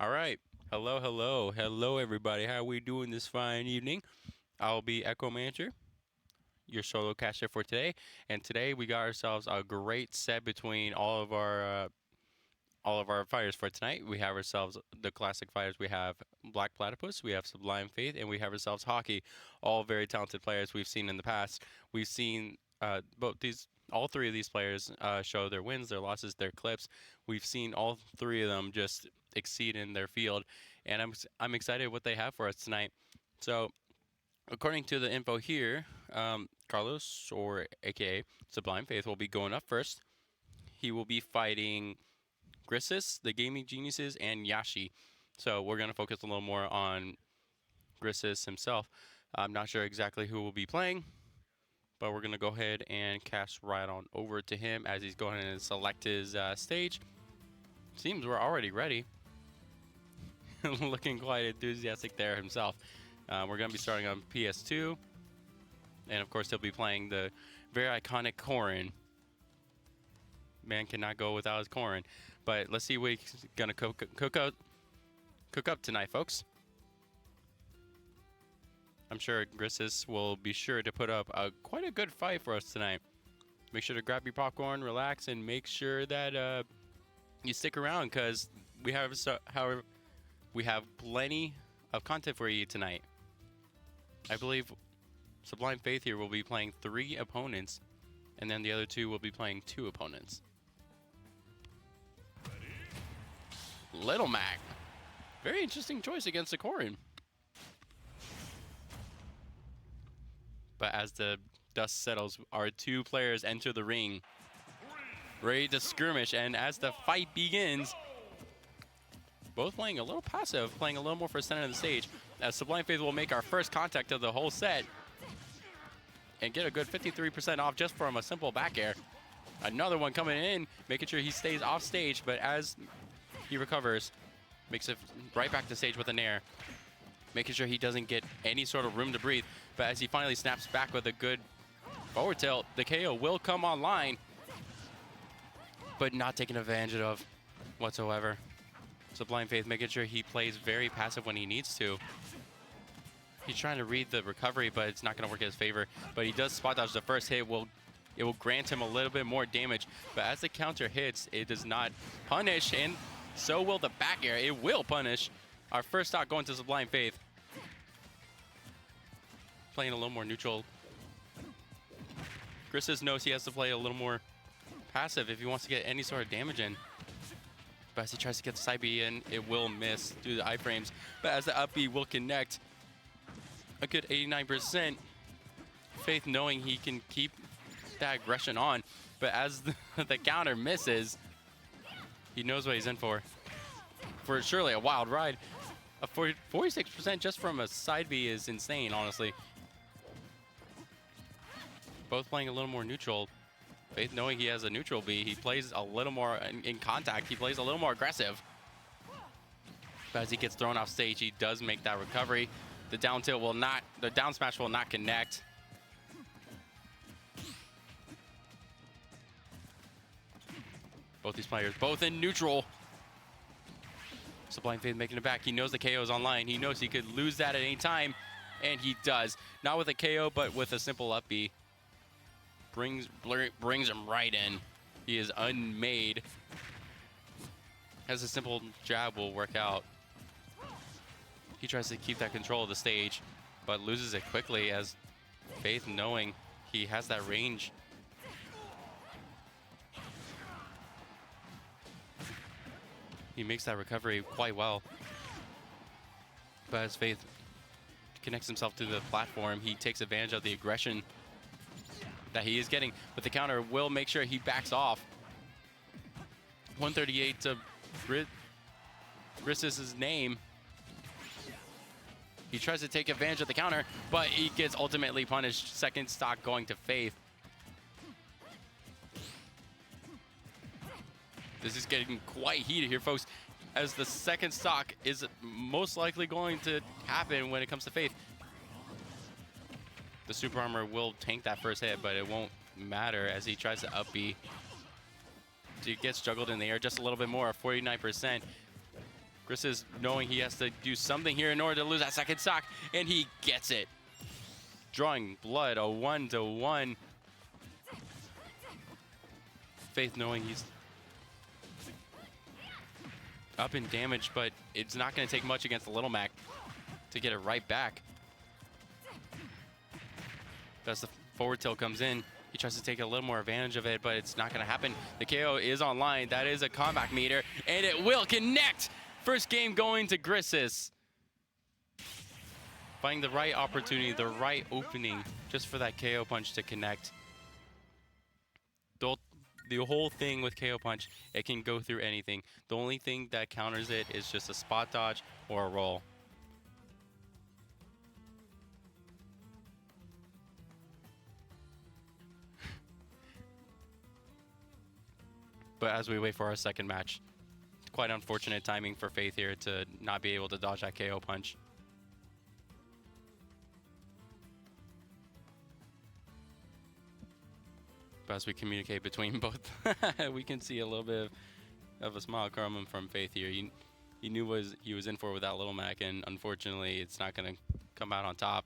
All right. Hello, hello, hello, everybody. How are we doing this fine evening? I'll be Echo Manager, your solo caster for today. And today we got ourselves a great set between all of our fighters for tonight. We have ourselves the classic fighters. We have Black Platypus, we have Sublime Faith, and we have ourselves Hockey. All very talented players we've seen in the past. We've seen all three of these players show their wins, their losses, their clips. We've seen all three of them just exceed in their field, and I'm excited what they have for us tonight. So, according to the info here, Carlos, or AKA Sublime Faith, will be going up first. He will be fighting Grissus, the Gaming Geniuses, and Yashi. So we're going to focus a little more on Grissus himself. I'm not sure exactly who will be playing, but we're going to go ahead and cast right on over to him as he's going to select his stage. Seems we're already ready. Looking quite enthusiastic there himself. We're going to be starting on PS2. And of course, he'll be playing the very iconic Corrin. Man cannot go without his Corrin. But let's see what he's going to cook up tonight, folks. I'm sure Grissus will be sure to put up quite a good fight for us tonight. Make sure to grab your popcorn, relax, and make sure that you stick around because we have plenty of content for you tonight. I believe Sublime Faith here will be playing 3 opponents, and then the other 2 will be playing 2 opponents. Little Mac. Very interesting choice against the Corrin. But as the dust settles, our 2 players enter the ring, ready to skirmish, and as the fight begins, both playing a little passive, playing a little more for center of the stage, as Sublime Faith will make our first contact of the whole set and get a good 53% off just from a simple back air. Another one coming in, making sure he stays off stage, but as he recovers, makes it right back to stage with an air, making sure he doesn't get any sort of room to breathe. But as he finally snaps back with a good forward tilt, the KO will come online, but not taken advantage of whatsoever. Sublime Faith making sure he plays very passive when he needs to. He's trying to read the recovery, but it's not going to work in his favor. But he does spot dodge the first hit. It will grant him a little bit more damage. But as the counter hits, it does not punish, and so will the back air. It will punish. Our first stock going to Sublime Faith. Playing a little more neutral. Grissus knows he has to play a little more passive if he wants to get any sort of damage in. But as he tries to get the side B in, it will miss due to the iframes. But as the up B will connect, a good 89%. Faith knowing he can keep that aggression on. But as the counter misses, he knows what he's in for. For surely a wild ride. A 46% just from a side B is insane, honestly. Both playing a little more neutral. Faith knowing he has a neutral B, he plays a little more in contact. He plays a little more aggressive. But as he gets thrown off stage, he does make that recovery. The down tilt will not, the down smash will not connect. Both these players, both in neutral. Sublime Faith making it back. He knows the KO is online. He knows he could lose that at any time, and he does. Not with a KO, but with a simple up B. Brings him right in. He is unmade. As a simple jab will work out. He tries to keep that control of the stage, but loses it quickly as Faith knowing he has that range. He makes that recovery quite well. But as Faith connects himself to the platform, he takes advantage of the aggression that he is getting. But the counter will make sure he backs off. 138 to Grissus' name. He tries to take advantage of the counter, but he gets ultimately punished. Second stock going to Faith. This is getting quite heated here, folks, as the second stock is most likely going to happen when it comes to Faith. The Super Armor will tank that first hit, but it won't matter as he tries to up B. So he gets juggled in the air just a little bit more, 49%. Chris is knowing he has to do something here in order to lose that second stock, and he gets it. Drawing blood, a 1-to-1. Faith knowing he's up in damage, but it's not going to take much against the Little Mac to get it right back. As the forward tilt comes in, he tries to take a little more advantage of it, but it's not going to happen. The KO is online. That is a comeback meter, and it will connect. First game going to Grissus. Finding the right opportunity, the right opening, just for that KO punch to connect. The whole thing with KO punch, it can go through anything. The only thing that counters it is just a spot dodge or a roll. But as we wait for our second match, quite unfortunate timing for Faith here to not be able to dodge that KO punch. But as we communicate between both, we can see a little bit of a smile coming from Faith here. He knew what he was in for with that Little Mac, and unfortunately it's not going to come out on top.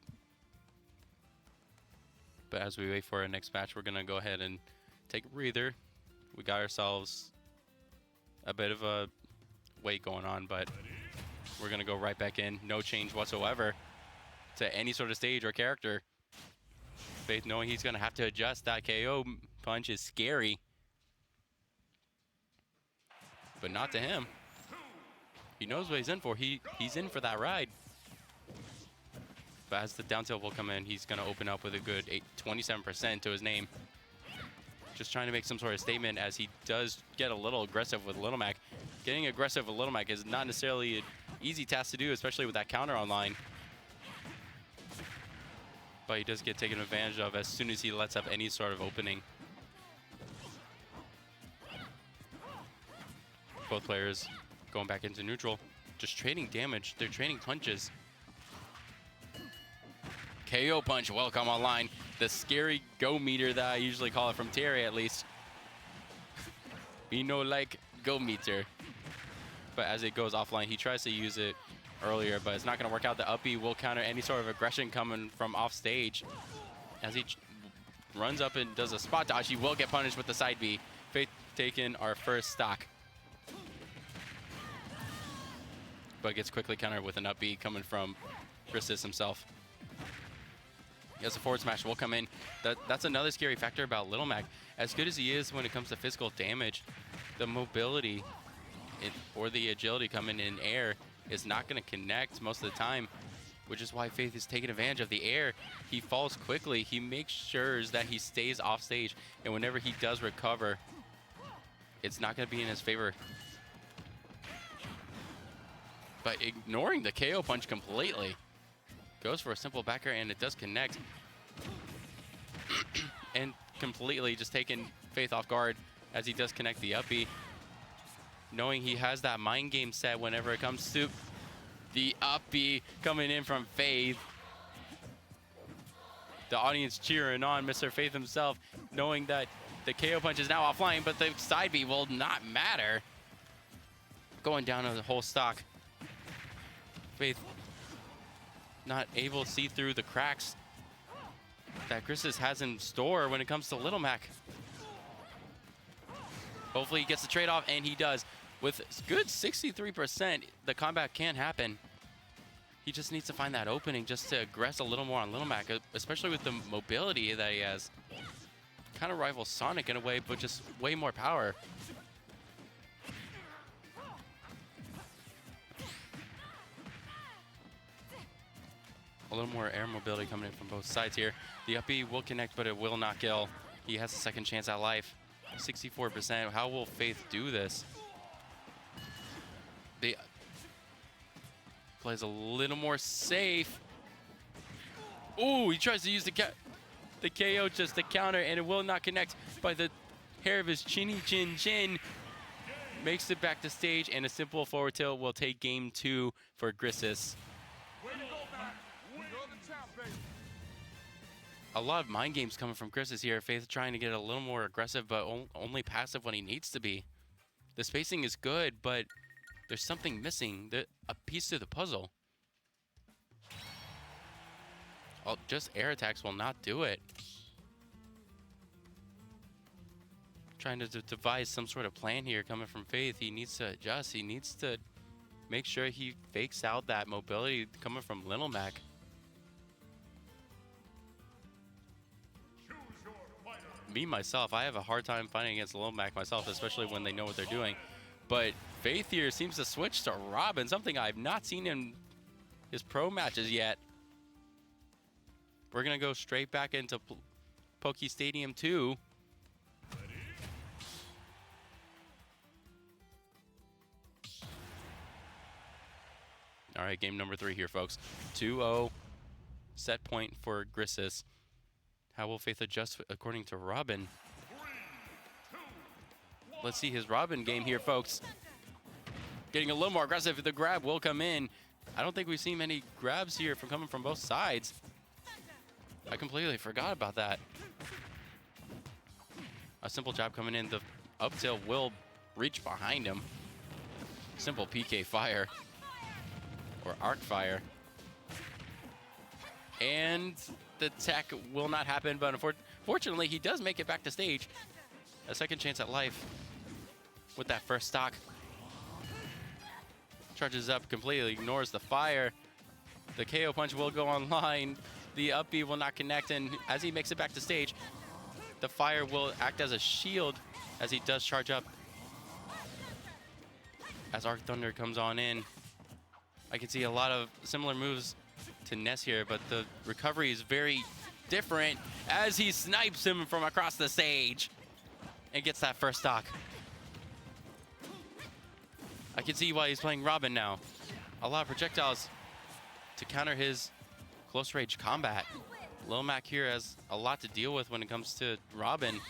But as we wait for our next match, we're going to go ahead and take a breather. We got ourselves a bit of a wait going on, but we're going to go right back in. No change whatsoever to any sort of stage or character. Faith knowing he's going to have to adjust. That KO punch is scary. But not to him. He knows what he's in for. He's in for that ride. But as the down tilt will come in, he's going to open up with a good 27% to his name. Just trying to make some sort of statement as he does get a little aggressive with Little Mac. Getting aggressive with Little Mac is not necessarily an easy task to do, especially with that counter online. But he does get taken advantage of as soon as he lets up any sort of opening. Both players going back into neutral, just trading damage. They're trading punches. KO punch will come online. The scary go meter that I usually call it from Terry, at least. We know like go meter. But as it goes offline, he tries to use it earlier, but it's not going to work out. The up B will counter any sort of aggression coming from off stage. As he runs up and does a spot dodge, he will get punished with the side B. Faith taking our first stock. But gets quickly countered with an up B coming from Grissus himself. As a forward smash will come in. That's another scary factor about Little Mac. As good as he is when it comes to physical damage, the mobility or the agility coming in air is not going to connect most of the time, which is why Faith is taking advantage of the air. He falls quickly. He makes sure that he stays off stage, and whenever he does recover, it's not going to be in his favor. But ignoring the KO punch completely. Goes for a simple backer, and it does connect. And completely just taking Faith off guard as he does connect the up B. Knowing he has that mind game set whenever it comes to the up B coming in from Faith. The audience cheering on Mr. Faith himself, knowing that the KO punch is now offline, but the side B will not matter. Going down to the whole stock. Faith not able to see through the cracks that Grissus has in store when it comes to Little Mac. Hopefully he gets the trade-off, and he does. With good 63%, the combat can happen. He just needs to find that opening just to aggress a little more on Little Mac, especially with the mobility that he has. Kind of rivals Sonic in a way, but just way more power. A little more air mobility coming in from both sides here. The up B will connect, but it will not kill. He has a second chance at life. 64%. How will Faith do this? The plays a little more safe. Ooh, he tries to use the KO just to counter, and it will not connect by the hair of his chinny chin. Makes it back to stage, and a simple forward tilt will take game 2 for Grissus. A lot of mind games coming from Grissus here. Faith trying to get a little more aggressive, but only passive when he needs to be. The spacing is good, but There's something missing, a piece to the puzzle. Oh, just air attacks will not do it. Trying to devise some sort of plan here coming from Faith. He needs to adjust. He needs to make sure he fakes out that mobility coming from Little Mac. Me, myself, I have a hard time fighting against Little Mac myself, especially when they know what they're doing. But Faith here seems to switch to Robin, something I've not seen in his pro matches yet. We're going to go straight back into Poke Stadium 2. All right, game number 3 here, folks. 2-0 set point for Grissus. How will Faith adjust according to Robin? Let's see his Robin game here, folks. Getting a little more aggressive. The grab will come in. I don't think we've seen many grabs here from coming from both sides. I completely forgot about that. A simple jab coming in. The up tilt will reach behind him. Simple PK fire. Or arc fire. And the tech will not happen, but unfortunately, he does make it back to stage. A second chance at life with that first stock. Charges up completely, ignores the fire. The KO punch will go online. The up B will not connect, and as he makes it back to stage, the fire will act as a shield as he does charge up. As Arc Thunder comes on in, I can see a lot of similar moves to Ness here, but the recovery is very different as he snipes him from across the stage and gets that first stock. I can see why he's playing Robin now. A lot of projectiles to counter his close range combat. Lil Mac here has a lot to deal with when it comes to Robin.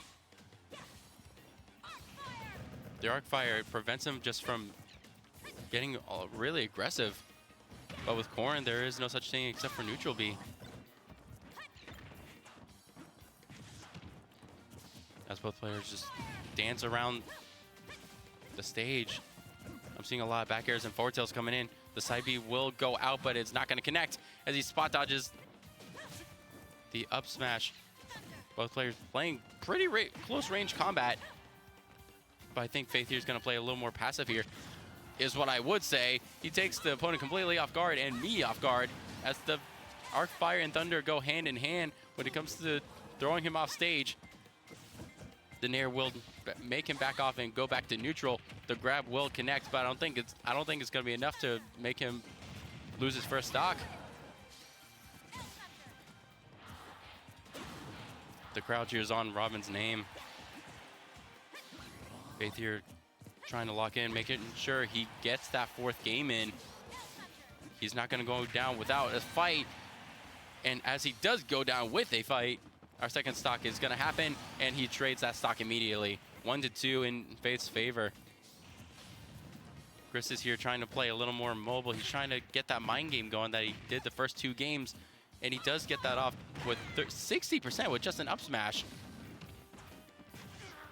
The arc fire prevents him just from getting really aggressive. But with Corrin, there is no such thing except for neutral B. As both players just dance around the stage. I'm seeing a lot of back airs and forward tails coming in. The side B will go out, but it's not going to connect as he spot dodges the up smash. Both players playing pretty close range combat. But I think Faith here is going to play a little more passive here, is what I would say. He takes the opponent completely off guard and me off guard as the arc fire and thunder go hand in hand when it comes to throwing him off stage. The nair will make him back off and go back to neutral. The grab will connect, but I don't think it's going to be enough to make him lose his first stock. The crowd cheers on Robin's name. Faith here trying to lock in, making sure he gets that fourth game in. He's not going to go down without a fight. And as he does go down with a fight, our second stock is going to happen, and he trades that stock immediately. 1-2 in Faith's favor. Chris is here trying to play a little more mobile. He's trying to get that mind game going that he did the first 2 games, and he does get that off with 60% with just an up smash.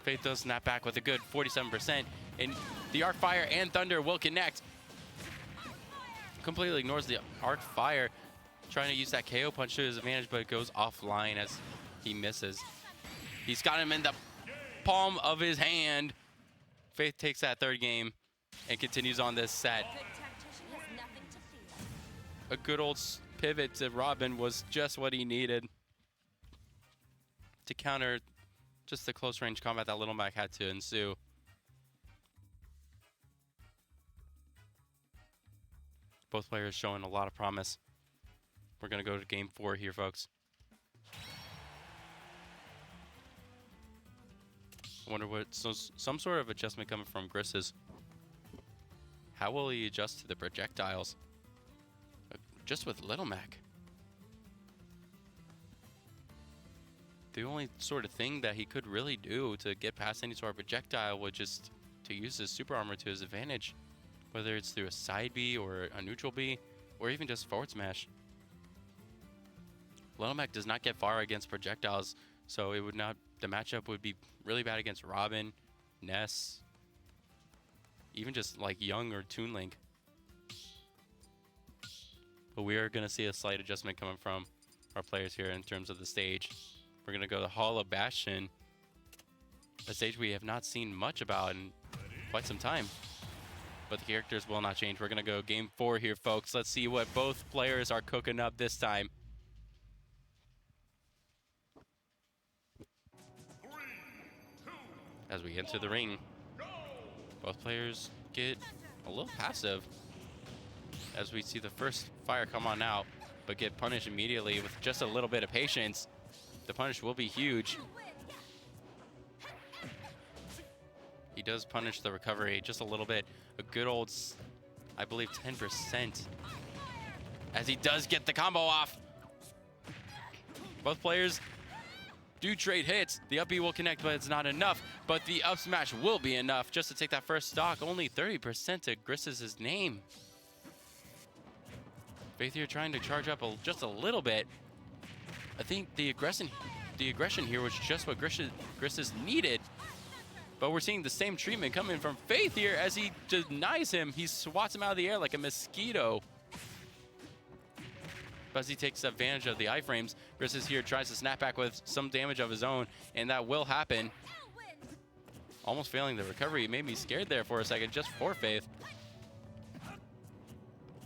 Faith does snap back with a good 47%, and the arc fire and thunder will connect. Completely ignores the arc fire, trying to use that KO punch to his advantage, but it goes offline as he misses. He's got him in the palm of his hand. Faith takes that third game and continues on this set. A good old pivot to Robin was just what he needed to counter just the close range combat that Little Mac had to ensue. Both players showing a lot of promise. We're going to go to game 4 here, folks. I wonder what, so some sort of adjustment coming from Grissus. How will he adjust to the projectiles? Just with Little Mac. The only sort of thing that he could really do to get past any sort of projectile was just to use his super armor to his advantage. Whether it's through a side B or a neutral B, or even just forward smash. Little Mac does not get far against projectiles, so it would not. The matchup would be really bad against Robin, Ness, even just like Young or Toon Link. But we are going to see a slight adjustment coming from our players here in terms of the stage. We're going to go to Hall of Bastion, a stage we have not seen much about in quite some time. But the characters will not change. We're going to go game 4 here, folks. Let's see what both players are cooking up this time. As we enter the ring, both players get a little passive as we see the first fire come on out, but get punished immediately with just a little bit of patience. The punish will be huge. He does punish the recovery just a little bit. A good old, I believe, 10%. As he does get the combo off. Both players do trade hits. The up B will connect, but it's not enough. But the up smash will be enough just to take that first stock. Only 30% to Gris's name. Faith here trying to charge up just a little bit. I think the aggression here was just what Gris's needed. But we're seeing the same treatment coming from Faith here as he denies him. He swats him out of the air like a mosquito. But as he takes advantage of the iframes, Gris here tries to snap back with some damage of his own, and that will happen. Almost failing the recovery. It made me scared there for a second, just for Faith.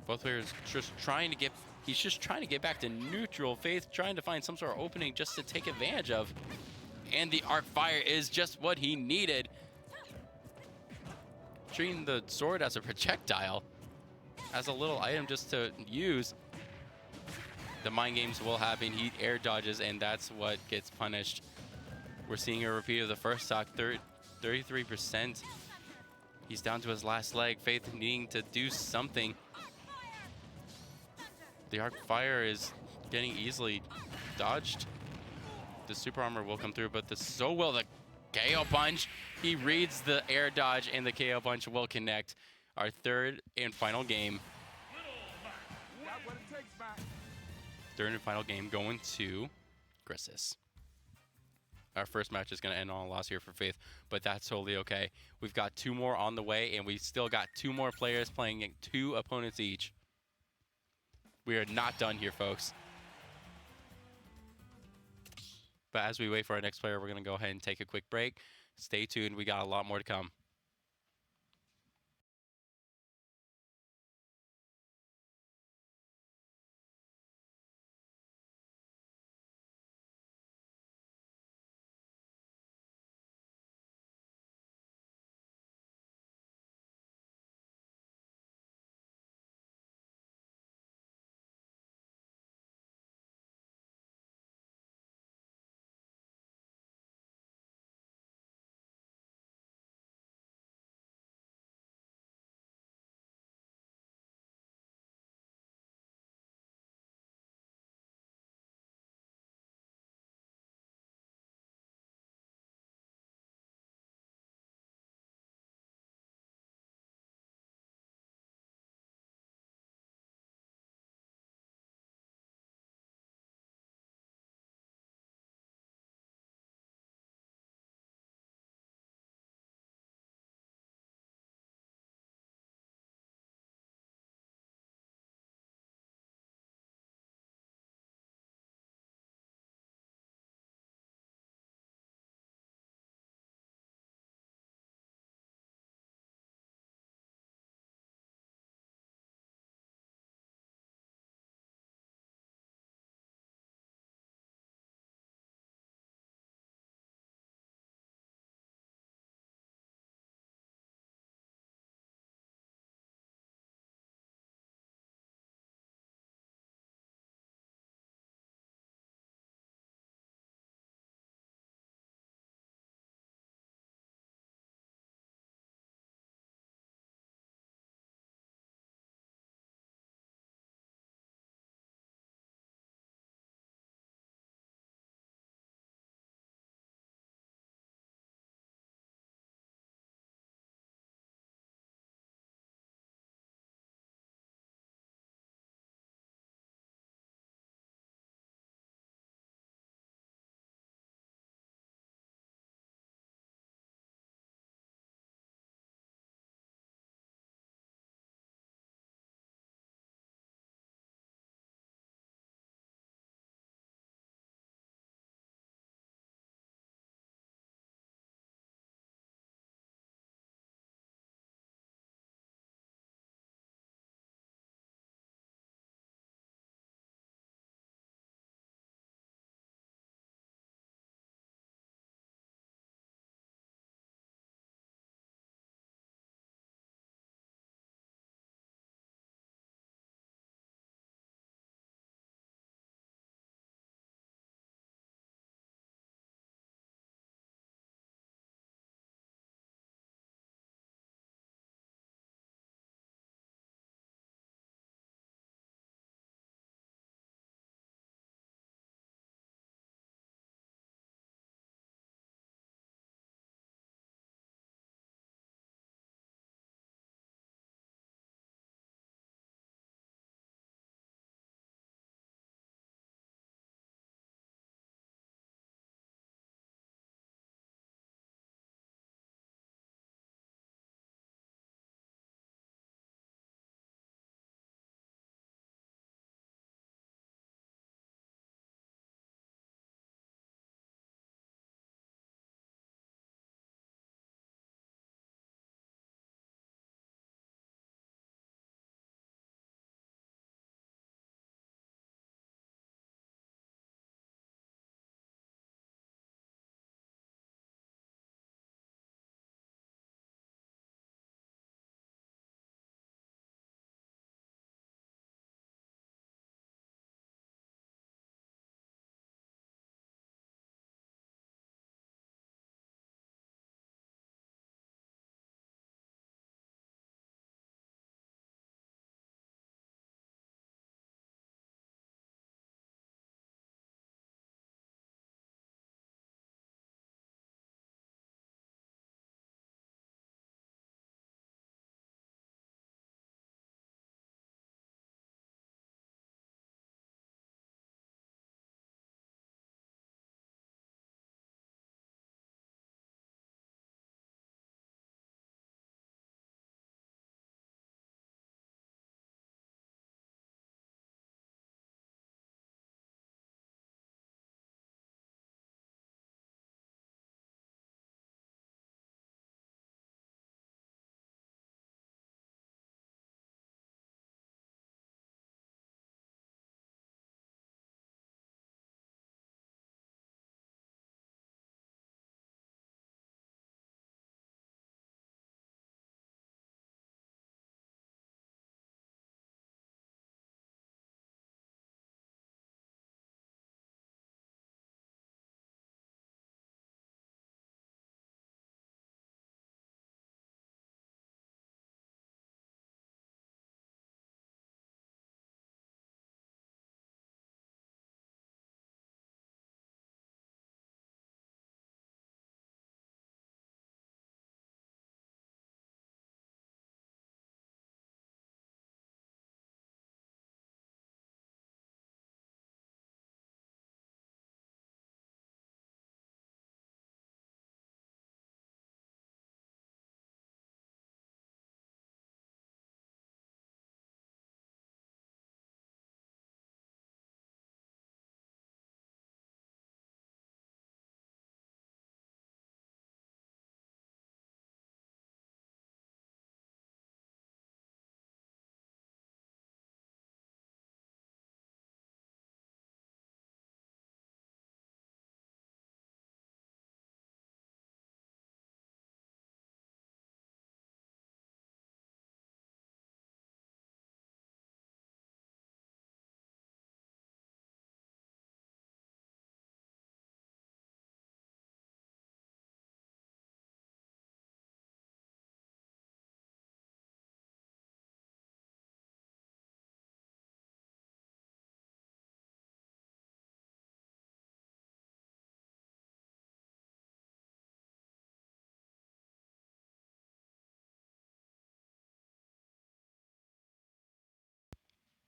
Both players just trying to get, he's just trying to get back to neutral. Faith trying to find some sort of opening just to take advantage of. And the arc fire is just what he needed. Treating the sword as a projectile, as a little item just to use. The mind games will happen. He air dodges, and that's what gets punished. We're seeing a repeat of the first stock, 33%. He's down to his last leg. Faith needing to do something. The arc fire is getting easily dodged. The super armor will come through, but so will the KO punch. He reads the air dodge, and the KO punch will connect. Our third and final game. Third and final game going to Gris's. Our first match is going to end on a loss here for Faith, but that's totally okay. We've got 2 more on the way, and we've still got 2 more players playing 2 opponents each. We are not done here, folks. But as we wait for our next player, we're going to go ahead and take a quick break. Stay tuned. We got a lot more to come.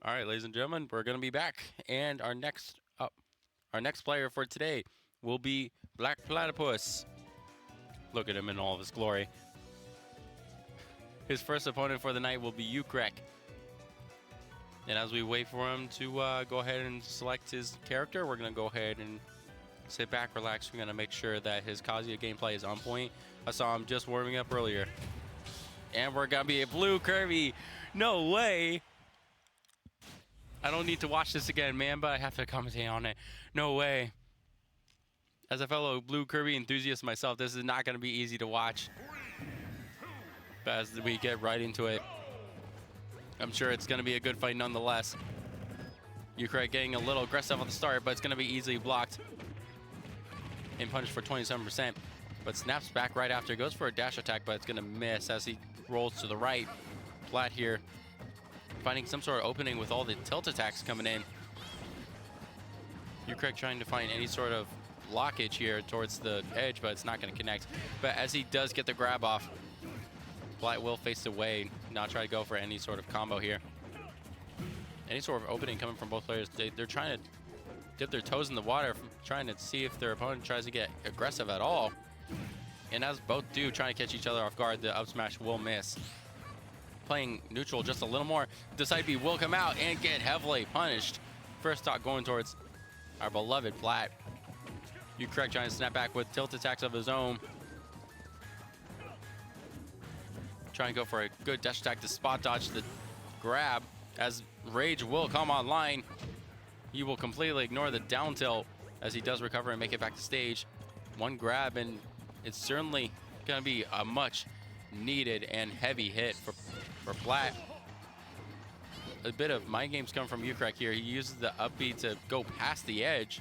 All right, ladies and gentlemen, we're gonna be back, and our next player for today will be Black Platypus. Look at him in all of his glory. His first opponent for the night will be Ukrek. And as we wait for him to go ahead and select his character, we're gonna go ahead and sit back, relax. We're gonna make sure that his Kazuya gameplay is on point. I saw him just warming up earlier. And we're gonna be a blue Kirby. No way. I don't need to watch this again, man, but I have to commentate on it. No way. As a fellow blue Kirby enthusiast myself, this is not gonna be easy to watch. But as we get right into it, I'm sure it's gonna be a good fight nonetheless. Ukrek getting a little aggressive on the start, but it's gonna be easily blocked and punished for 27%. But snaps back right after, goes for a dash attack, but it's gonna miss as he rolls to the right. Flat here, finding some sort of opening with all the tilt attacks coming in. Ukrek trying to find any sort of blockage here towards the edge, but it's not gonna connect. But as he does get the grab off, Flat will face away, not try to go for any sort of combo here. Any sort of opening coming from both players. They're trying to dip their toes in the water, trying to see if their opponent tries to get aggressive at all. And as both do, trying to catch each other off guard, the up smash will miss. Playing neutral just a little more, the side B will come out and get heavily punished. First stock going towards our beloved Flat. Ukrek trying to snap back with tilt attacks of his own. Trying to go for a good dash attack to spot dodge the grab. As Rage will come online, he will completely ignore the down tilt as he does recover and make it back to stage. One grab, and it's certainly going to be a much needed and heavy hit for Flat. A bit of mind games come from Ukrek here. He uses the up B to go past the edge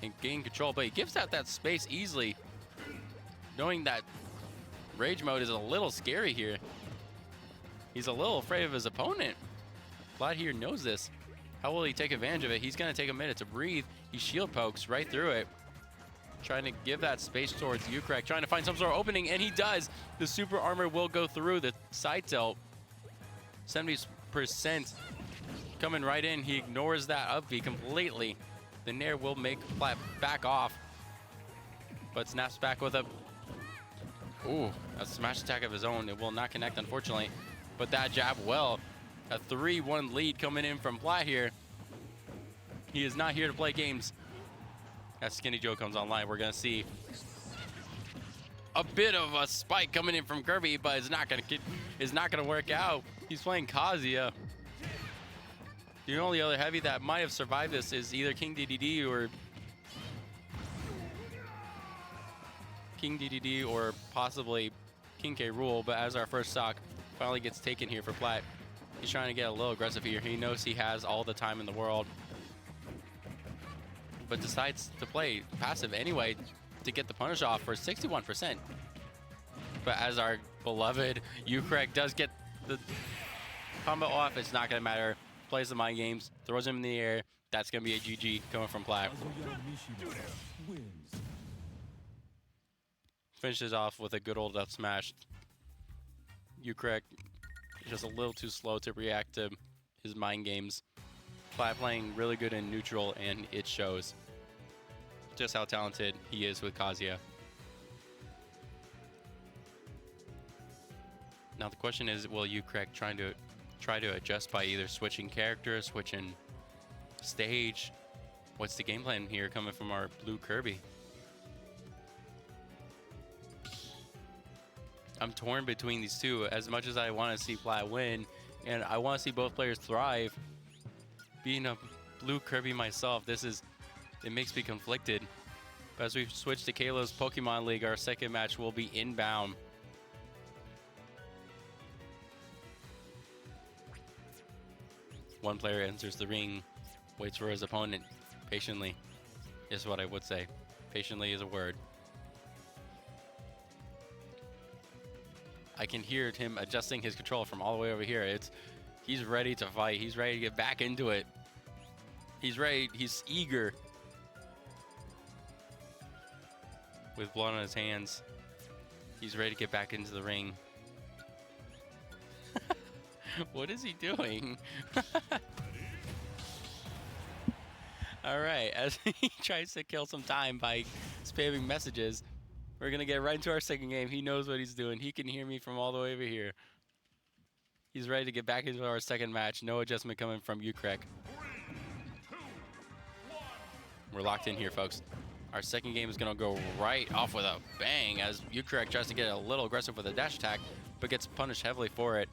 and gain control, but he gives out that space easily, knowing that Rage mode is a little scary here. He's a little afraid of his opponent. Flat here knows this. How will he take advantage of it? He's going to take a minute to breathe. He shield pokes right through it, trying to give that space towards Ukrek, trying to find some sort of opening, and he does. The super armor will go through the side tilt. 70% coming right in. He ignores that up B completely. The Nair will make Flat back off, but snaps back with a smash attack of his own. It will not connect, unfortunately, but that jab will. A 3-1 lead coming in from Flat here. He is not here to play games. As Skinny Joe comes online, we're gonna see a bit of a spike coming in from Kirby, but it's not gonna work out. He's playing Kazuya. The only other heavy that might have survived this is either King DDD or possibly King K. Rool. But as our first stock finally gets taken here for Flat, he's trying to get a little aggressive here. He knows he has all the time in the world, but decides to play passive anyway to get the punish off for 61%. But as our beloved Ukrek does get the combo off, it's not gonna matter. Plays the mind games, throws him in the air. That's gonna be a GG coming from Flat. Finishes off with a good old up smash. Ukrek just a little too slow to react to his mind games. Flat playing really good in neutral, and it shows just how talented he is with Kazuya. Now the question is, will Ukrek try to adjust by either switching characters, switching stage? What's the game plan here coming from our blue Kirby? I'm torn between these two. As much as I want to see Flat win, and I want to see both players thrive, being a blue Kirby myself, it makes me conflicted. But as we switch to Kalo's Pokemon League, our second match will be inbound. One player enters the ring, waits for his opponent patiently, is what I would say. Patiently is a word. I can hear him adjusting his control from all the way over here. He's ready to fight. He's ready to get back into it. He's ready. He's eager. With blood on his hands, he's ready to get back into the ring. What is he doing? All right, as he tries to kill some time by spamming messages, we're going to get right into our second game. He knows what he's doing. He can hear me from all the way over here. He's ready to get back into our second match. No adjustment coming from Ukrek. We're locked in here, folks. Our second game is going to go right off with a bang as Ukrek tries to get a little aggressive with a dash attack, but gets punished heavily for it.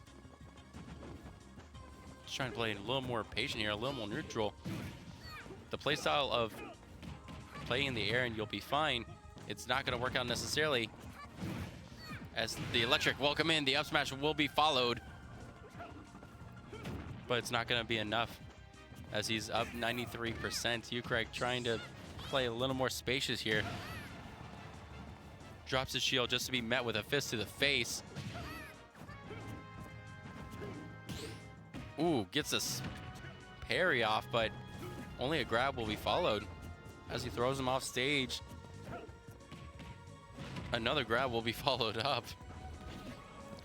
Just trying to play a little more patient here, a little more neutral. The playstyle of playing in the air and you'll be fine, it's not going to work out necessarily. As the electric will come in, the up smash will be followed. But it's not going to be enough as he's up 93%. Ukrek trying to play a little more spacious here. Drops his shield just to be met with a fist to the face. Ooh, gets a parry off, but only a grab will be followed as he throws him off stage. Another grab will be followed up.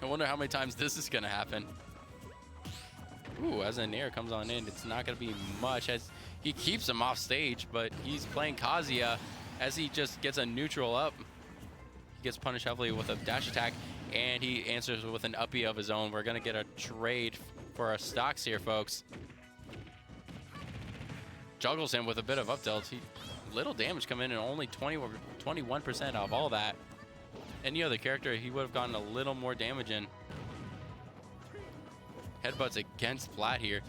I wonder how many times this is going to happen. Ooh, as an air comes on in, it's not going to be much as he keeps him off stage, but he's playing Kazuya as he just gets a neutral up. He gets punished heavily with a dash attack, and he answers with an uppie of his own. We're going to get a trade for our stocks here, folks. Juggles him with a bit of up tilt. Little damage come in and only 21% of all that. Any other character, he would have gotten a little more damage in. Headbutts against flat here.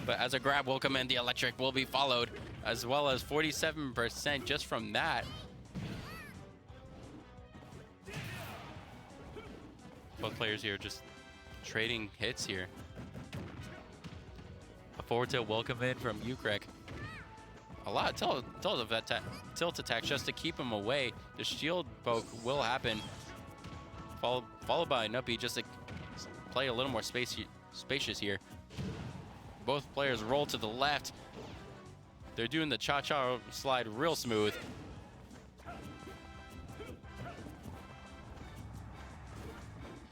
But as a grab will come in, the electric will be followed, as well as 47% just from that. Both players here just trading hits here. A forward tilt will come in from Ukrek. A lot of tilt attacks just to keep him away. The shield poke will happen. Followed by an uppie just to play a little more spacious here. Both players roll to the left. They're doing the cha-cha slide real smooth.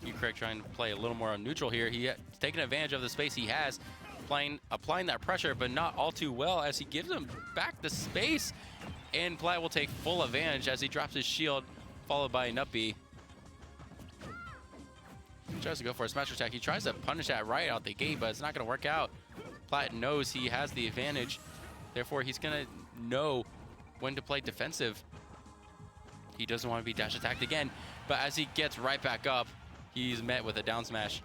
Ukrek trying to play a little more neutral here. He's taking advantage of the space he has, applying that pressure, but not all too well as he gives him back the space. And Platt will take full advantage as he drops his shield, followed by an uppie. He tries to go for a smash attack. He tries to punish that right out the gate, but it's not going to work out. Platt knows he has the advantage. Therefore, he's going to know when to play defensive. He doesn't want to be dash attacked again, but as he gets right back up, he's met with a down smash.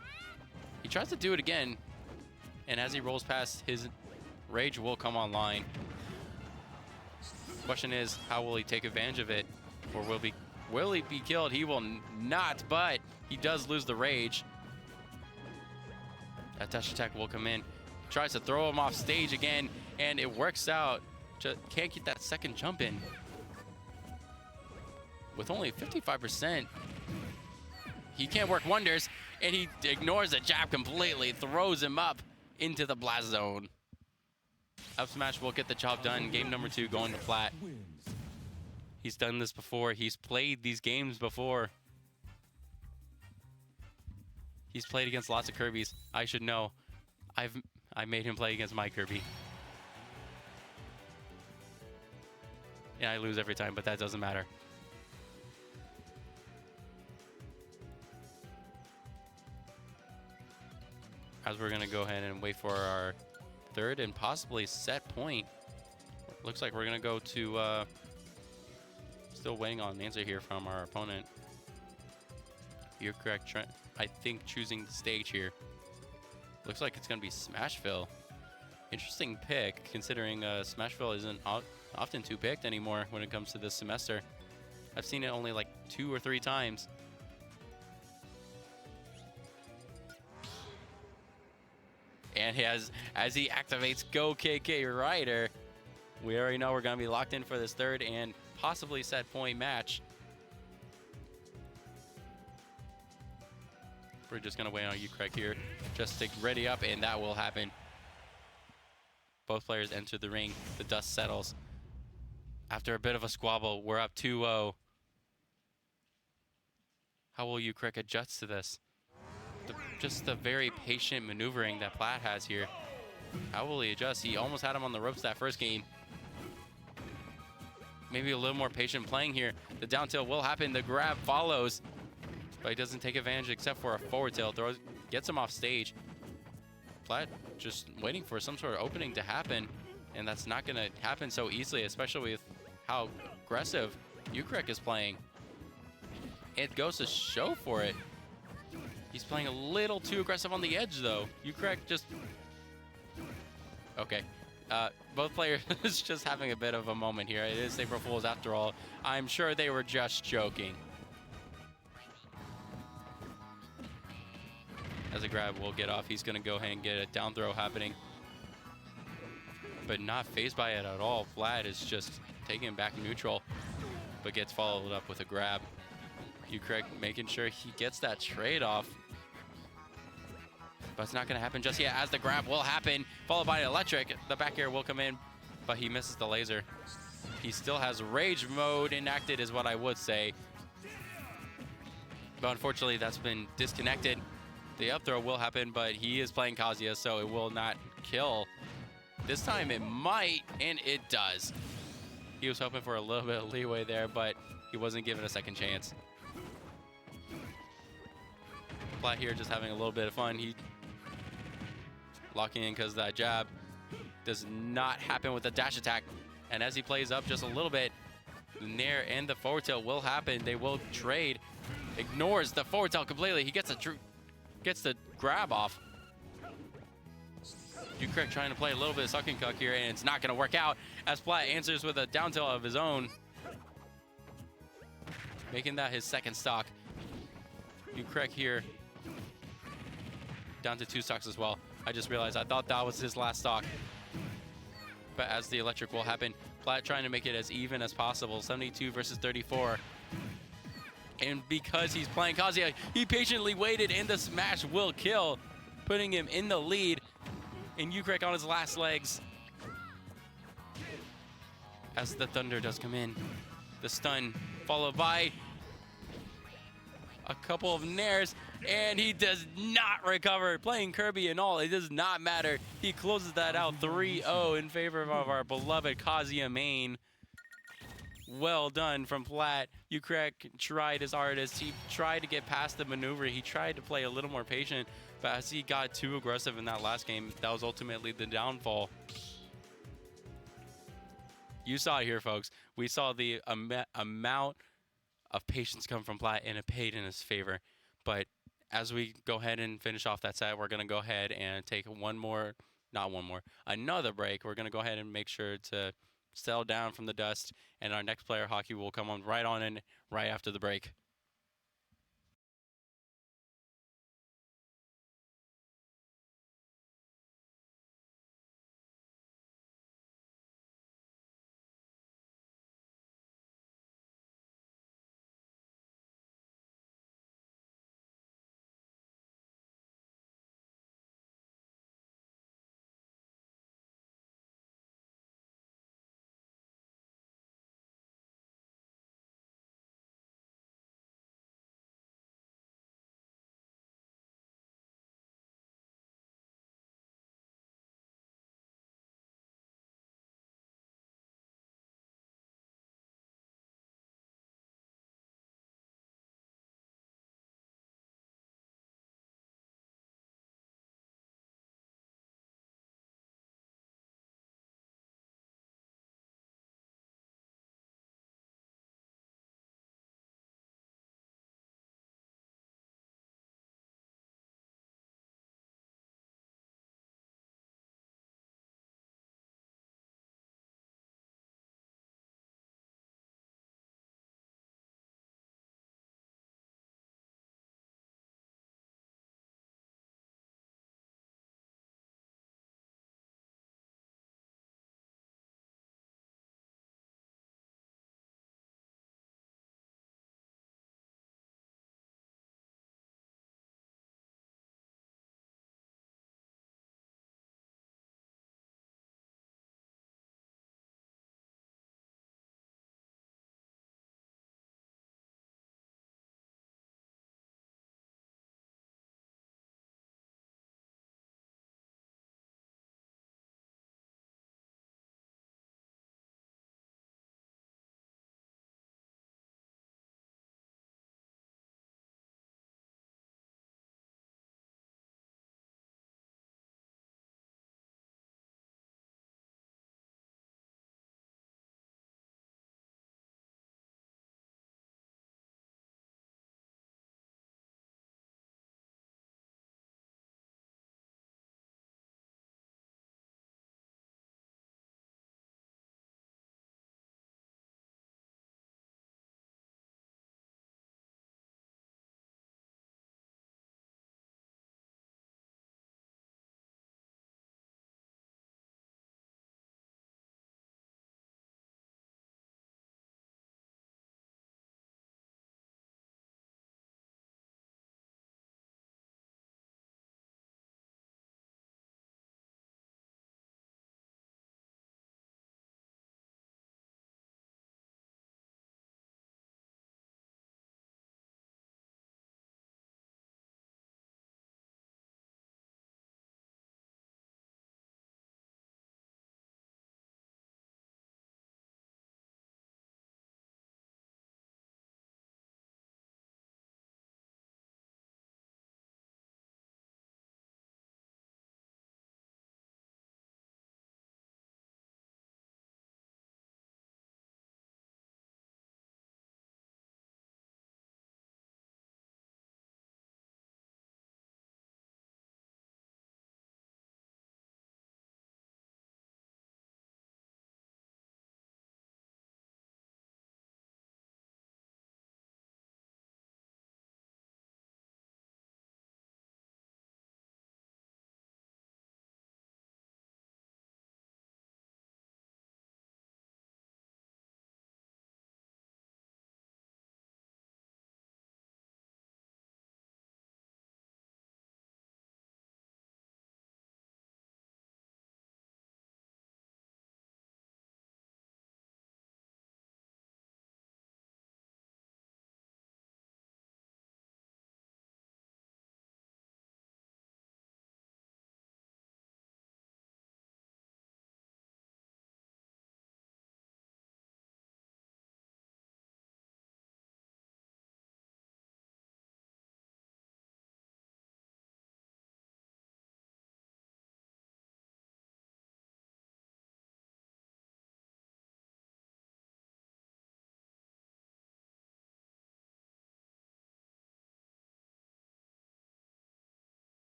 He tries to do it again, and as he rolls past, his rage will come online. Question is, how will he take advantage of it? Or will he be killed? He will not, but he does lose the rage. That dash attack will come in. Tries to throw him off stage again, and it works out. Just can't get that second jump in. With only 55%, he can't work wonders, and he ignores the jab completely, throws him up into the blast zone. Up smash will get the job done. Game number 2 going to flat. He's done this before. He's played these games before. He's played against lots of Kirbys. I should know. I made him play against my Kirby. Yeah, I lose every time, but that doesn't matter. As we're gonna go ahead and wait for our third and possibly set point. Looks like we're gonna go to, still waiting on an answer here from our opponent. You're correct, Trent. I think choosing the stage here. Looks like it's gonna be Smashville. Interesting pick, considering Smashville isn't often too picked anymore when it comes to this semester. I've seen it only like 2 or 3 times. And as he activates Go KK Rider, we already know we're going to be locked in for this third and possibly set point match. We're just going to wait on Ukrek here just to ready up, and that will happen. Both players enter the ring. The dust settles. After a bit of a squabble, we're up 2-0. How will Ukrek adjust to this? just the very patient maneuvering that Platt has here. How will he adjust? He almost had him on the ropes that first game. Maybe a little more patient playing here. The down tilt will happen. The grab follows, but he doesn't take advantage except for a forward tilt. Throws, gets him off stage. Platt just waiting for some sort of opening to happen, and that's not going to happen so easily, especially with how aggressive Ukraine is playing. It goes to show for it. He's playing a little too aggressive on the edge, though. Ukraine just... Okay. Both players just having a bit of a moment here. It is April Fool's after all. I'm sure they were just joking. As a grab will get off, he's going to go ahead and get a down throw happening. But not phased by it at all. Vlad is just taking him back neutral, but gets followed up with a grab. Ukraine making sure he gets that trade off. But it's not going to happen just yet, as the grab will happen, followed by an electric. The back air will come in, but he misses the laser. He still has rage mode enacted, is what I would say. But unfortunately, that's been disconnected. The up throw will happen, but he is playing Kazuya, so it will not kill. This time it might, and it does. He was hoping for a little bit of leeway there, but he wasn't given a second chance. Platt here just having a little bit of fun. He locking in because that jab does not happen with the dash attack. And as he plays up just a little bit, the nair and the forward tilt will happen. They will trade. Ignores the forward tilt completely. He gets the grab off. Ukraine trying to play a little bit of sucking cuck here, and it's not going to work out as Platt answers with a down tilt of his own, making that his second stock. Ukraine here down to 2 stocks as well. I just realized I thought that was his last stock. But as the electric will happen, Platt trying to make it as even as possible. 72 versus 34. And because he's playing Kazuya, he patiently waited, and the smash will kill, putting him in the lead. And Ukraine on his last legs. As the thunder does come in. The stun followed by a couple of nairs, and he does not recover. Playing Kirby and all, it does not matter. He closes that out 3-0 in favor of our beloved Kazuya main. Well done from Platt. Ukraine tried his hardest. He tried to get past the maneuver. He tried to play a little more patient, but as he got too aggressive in that last game, that was ultimately the downfall. You saw it here, folks. We saw the amount of patience come from Platt, and it paid in his favor. But as we go ahead and finish off that set, we're going to go ahead and take another break. We're going to go ahead and make sure to settle down from the dust, and our next player hockey will come on right in right after the break.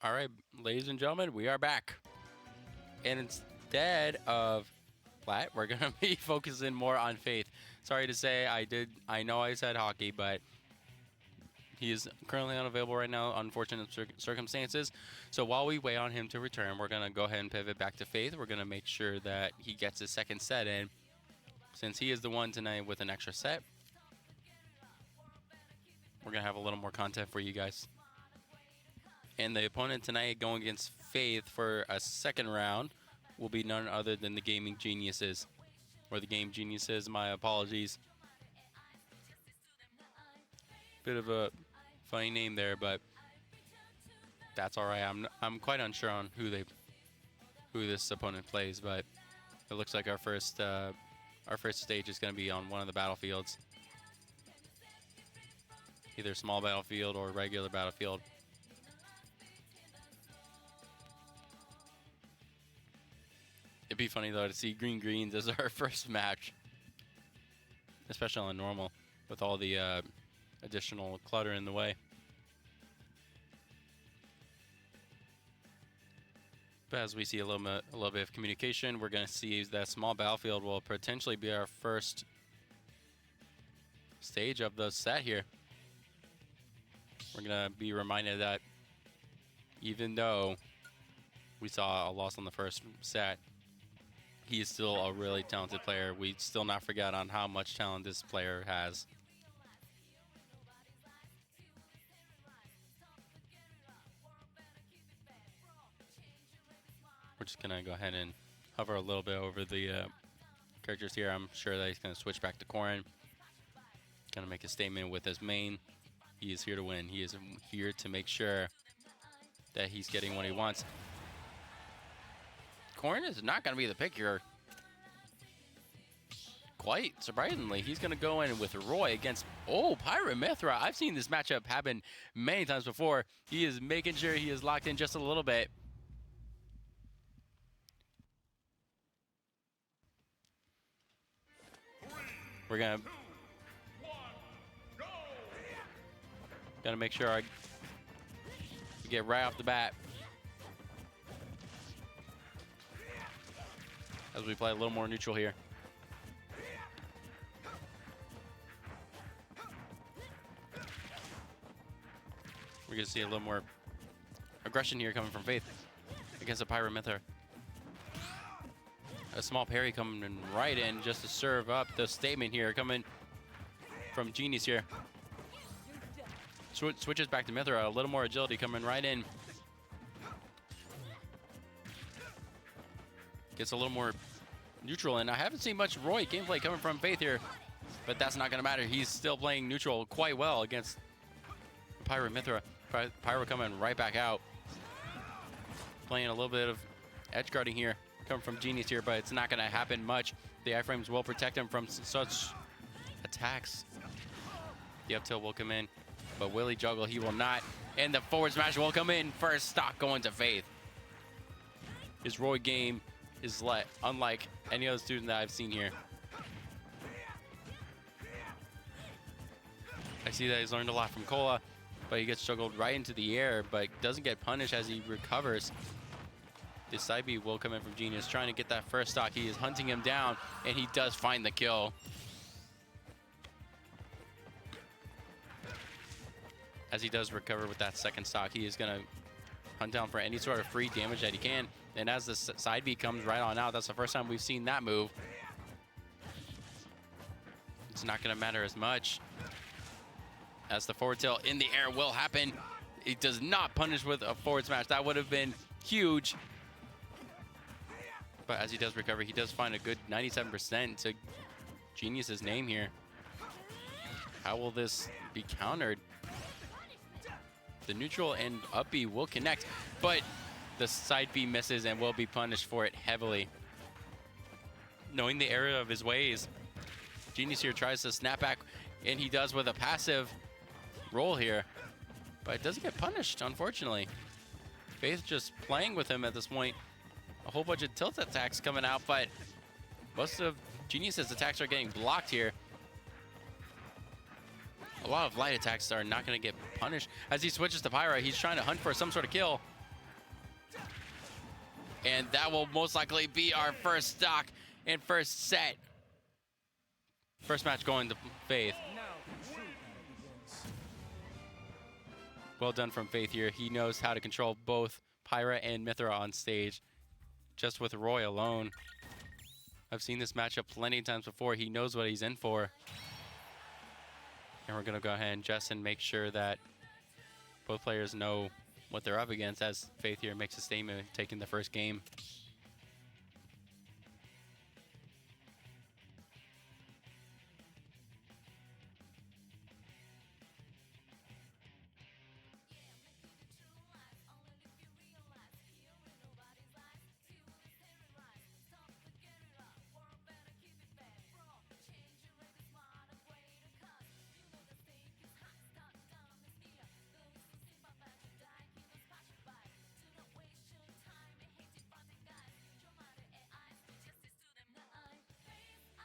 All right, ladies and gentlemen, we are back. And instead of Flat, we're going to be focusing more on Faith. Sorry to say, I know I said hockey, but he is currently unavailable right now, unfortunate circumstances. So while we wait on him to return, we're going to go ahead and pivot back to Faith. We're going to make sure that he gets his second set in, since he is the one tonight with an extra set. We're going to have a little more content for you guys. And the opponent tonight going against Faith for a second round will be none other than the Gaming Geniuses. Or the Game Geniuses, my apologies. Bit of a funny name there, but that's all right. I'm quite unsure on who this opponent plays, but it looks like our first stage is going to be on one of the battlefields. Either small battlefield or regular battlefield. It'd be funny, though, to see green greens as our first match. Especially on normal, with all the additional clutter in the way. But as we see a little bit of communication, we're going to see that small battlefield will potentially be our first stage of the set here. We're going to be reminded that even though we saw a loss on the first set, he is still a really talented player. We still not forget on how much talent this player has. We're just going to go ahead and hover a little bit over the characters here. I'm sure that he's going to switch back to Corrin. Going to make a statement with his main. He is here to win. He is here to make sure that he's getting what he wants. Corrin is not going to be the pick here. Quite surprisingly, he's going to go in with Roy against, Pirate Mithra. I've seen this matchup happen many times before. He is making sure he is locked in just a little bit. We're going to make sure we get right off the bat. As we play a little more neutral here. We're going to see a little more aggression here coming from Faith against a Pirate Mithra. A small parry coming right in just to serve up the statement here coming from Genius here. Switches back to Mithra, a little more agility coming right in. Gets a little more neutral, and I haven't seen much Roy gameplay coming from Faith here, but that's not going to matter. He's still playing neutral quite well against Pirate Mithra. Pyro coming right back out. Playing a little bit of edge guarding here, coming from Genius here, but it's not going to happen much. The iframes will protect him from such attacks. The up tilt will come in, but will he juggle? He will not. And the forward smash will come in. First stock going to Faith. His Roy game is unlike any other student that I've seen here. I see that he's learned a lot from Cola, but he gets juggled right into the air, but doesn't get punished as he recovers. The side B will come in from Genius, trying to get that first stock. He is hunting him down, and he does find the kill. As he does recover with that second stock, he is going to hunt down for any sort of free damage that he can. And as the side B comes right on out, that's the first time we've seen that move. It's not going to matter as much, as the forward tilt in the air will happen. He does not punish with a forward smash. That would have been huge. But as he does recover, he does find a good 97% to Genius's name here. How will this be countered? The neutral and up B will connect, but the side B misses and will be punished for it heavily. Knowing the area of his ways, Genius here tries to snap back, and he does with a passive roll here, but it doesn't get punished, unfortunately. Faith just playing with him at this point. A whole bunch of tilt attacks coming out, but most of Genius's attacks are getting blocked here. A lot of light attacks are not going to get punished. As he switches to Pyra, he's trying to hunt for some sort of kill. And that will most likely be our first stock and first set. First match going to Faith. Well done from Faith here. He knows how to control both Pyra and Mithra on stage. Just with Roy alone. I've seen this matchup plenty of times before. He knows what he's in for. And we're going to go ahead and just make sure that both players know what they're up against as Faith here makes a statement taking the first game.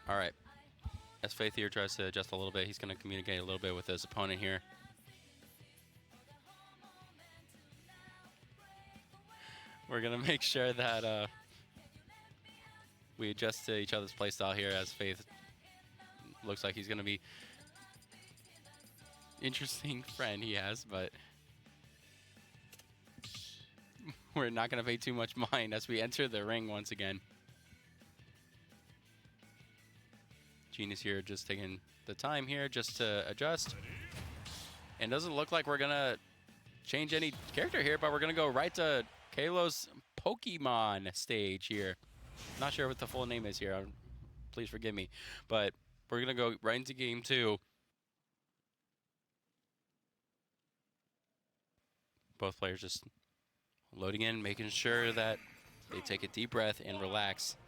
All right, as Faith here tries to adjust a little bit, he's going to communicate a little bit with his opponent here. We're going to make sure that we adjust to each other's playstyle here as Faith looks like he's going to be interesting friend he has, but we're not going to pay too much mind as we enter the ring once again. Genius here just taking the time here just to adjust. And doesn't look like we're going to change any character here, but we're going to go right to Kalo's Pokemon stage here. Not sure what the full name is here. Please forgive me. But we're going to go right into game 2. Both players just loading in, making sure that they take a deep breath and relax.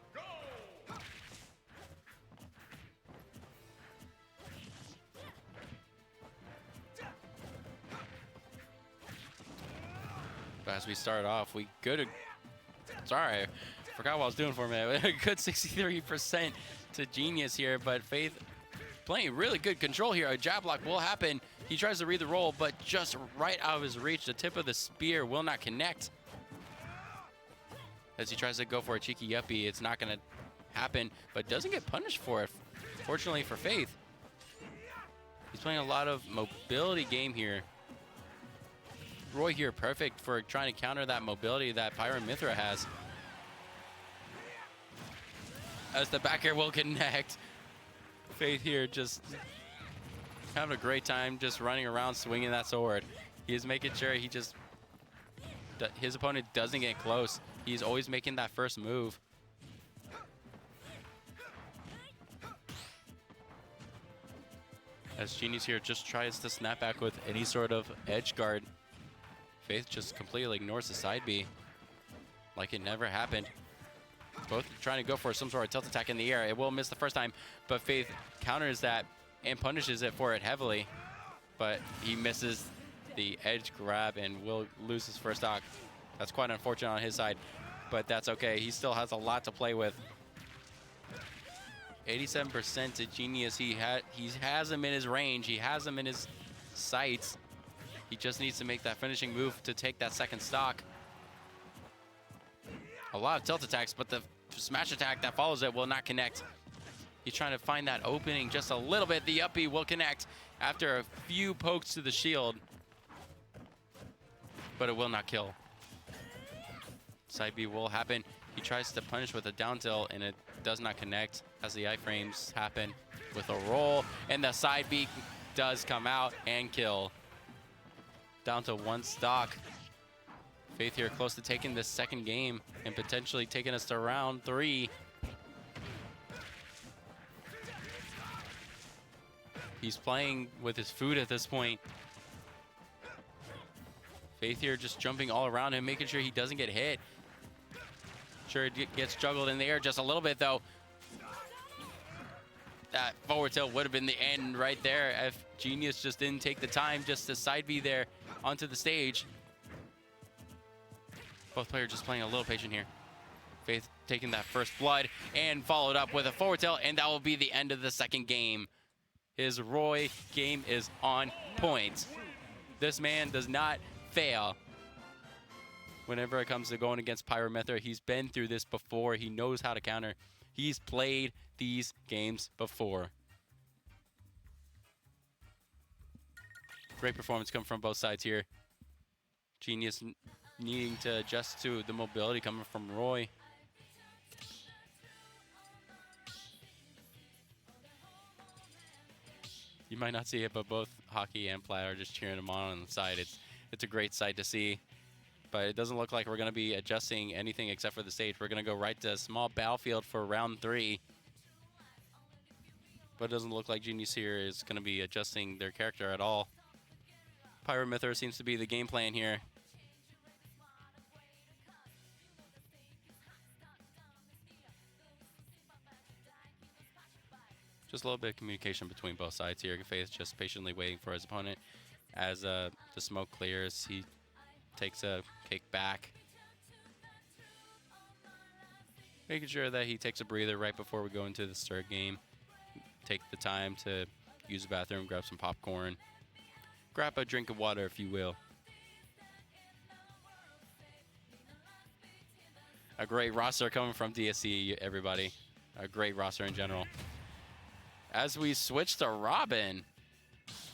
But as we start off, we good. Sorry, I forgot what I was doing for a minute. A good 63% to Genius here, but Faith playing really good control here. A jab block will happen. He tries to read the roll, but just right out of his reach. The tip of the spear will not connect. As he tries to go for a cheeky yuppie, it's not going to happen, but doesn't get punished for it, fortunately for Faith. He's playing a lot of mobility game here. Roy here perfect for trying to counter that mobility that Pyra and Mithra has. As the back air will connect. Faith here just having a great time just running around swinging that sword. He is making sure his opponent doesn't get close. He's always making that first move. As Genius here just tries to snap back with any sort of edge guard. Faith just completely ignores the side B like it never happened. Both trying to go for some sort of tilt attack in the air. It will miss the first time, but Faith counters that and punishes it for it heavily. But he misses the edge grab and will lose his first stock. That's quite unfortunate on his side, but that's okay. He still has a lot to play with. 87% to Genius. He has him in his range. He has him in his sights. He just needs to make that finishing move to take that second stock. A lot of tilt attacks, but the smash attack that follows it will not connect. He's trying to find that opening just a little bit. The up B will connect after a few pokes to the shield, but it will not kill. Side B will happen. He tries to punish with a down tilt, and it does not connect as the iframes happen with a roll, and the side B does come out and kill. Down to one stock. Faith here close to taking this second game and potentially taking us to round 3. He's playing with his food at this point. Faith here just jumping all around him, making sure he doesn't get hit. Sure, it gets juggled in the air just a little bit, though. That forward tilt would have been the end right there if Genius just didn't take the time just to side B there onto the stage. Both players just playing a little patient here. Faith taking that first blood and followed up with a forward tilt, and that will be the end of the second game. His Roy game is on point. This man does not fail. whenever it comes to going against Pyromether. He's been through this before. He knows how to counter. He's played these games before. Great performance coming from both sides here. Genius needing to adjust to the mobility coming from Roy. You might not see it, but both Hockey and Plaid are just cheering him on the side. It's a great sight to see. But it doesn't look like we're going to be adjusting anything except for the stage. We're going to go right to a small battlefield for round 3. But it doesn't look like Genius here is going to be adjusting their character at all. Pyromether seems to be the game plan here. Just a little bit of communication between both sides here. Faith just patiently waiting for his opponent. As the smoke clears, he takes a kick back. Making sure that he takes a breather right before we go into the third game. Take the time to use the bathroom, grab some popcorn. Grab a drink of water, if you will. A great roster coming from DSC, everybody. A great roster in general. As we switch to Robin,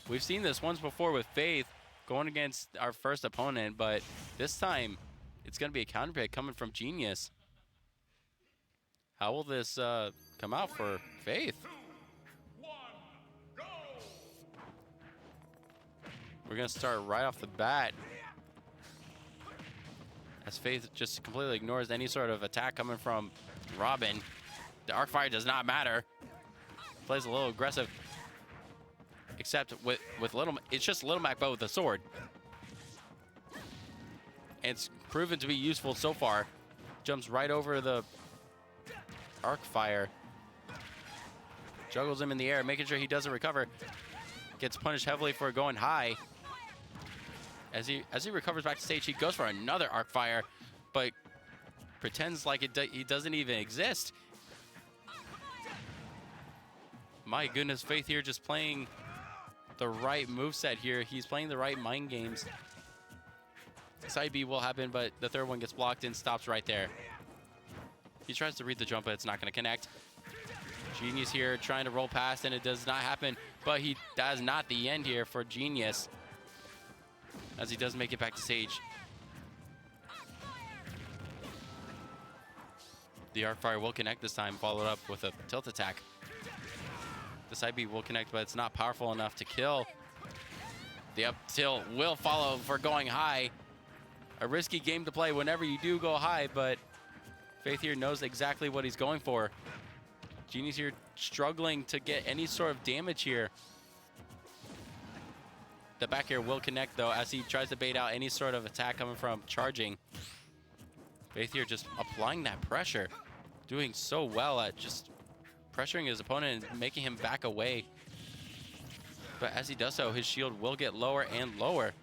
we've seen this once before with Faith going against our first opponent, but this time it's going to be a counter pick coming from Genius. How will this come out for Faith? 3, 2, 1, go! We're going to start right off the bat. As Faith just completely ignores any sort of attack coming from Robin. The arc fire does not matter. Plays a little aggressive. Except with Little, it's just Little Mac but with a sword. And it's proven to be useful so far. Jumps right over the arc fire. Juggles him in the air, making sure he doesn't recover. Gets punished heavily for going high. As he recovers back to stage, he goes for another arc fire, but pretends like he doesn't even exist. My goodness, Faith here just playing the right moveset here. He's playing the right mind games. Side B will happen, but the third one gets blocked and stops right there. He tries to read the jump, but it's not going to connect. Genius here trying to roll past, and it does not happen, but that is not the end here for Genius, as he does make it back to stage. The arc fire will connect this time, followed up with a tilt attack. The side B will connect, but it's not powerful enough to kill. The up tilt will follow for going high. A risky game to play whenever you do go high, but Faith here knows exactly what he's going for. Genius here struggling to get any sort of damage here. The back air will connect, though, as he tries to bait out any sort of attack coming from charging. Faith here just applying that pressure. Doing so well at just pressuring his opponent and making him back away. But as he does so, his shield will get lower and lower,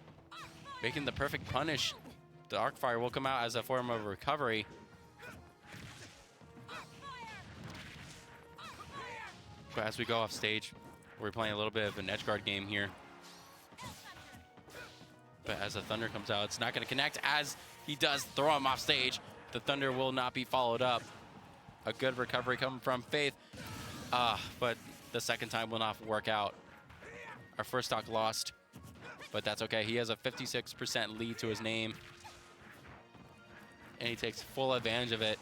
making the perfect punish. The arc fire will come out as a form of recovery. But as we go off stage, we're playing a little bit of an edge guard game here. But as the Thunder comes out, it's not going to connect. As he does throw him off stage, the Thunder will not be followed up. A good recovery coming from Faith, but the second time will not work out. Our first stock lost, but that's okay. He has a 56% lead to his name, and he takes full advantage of it.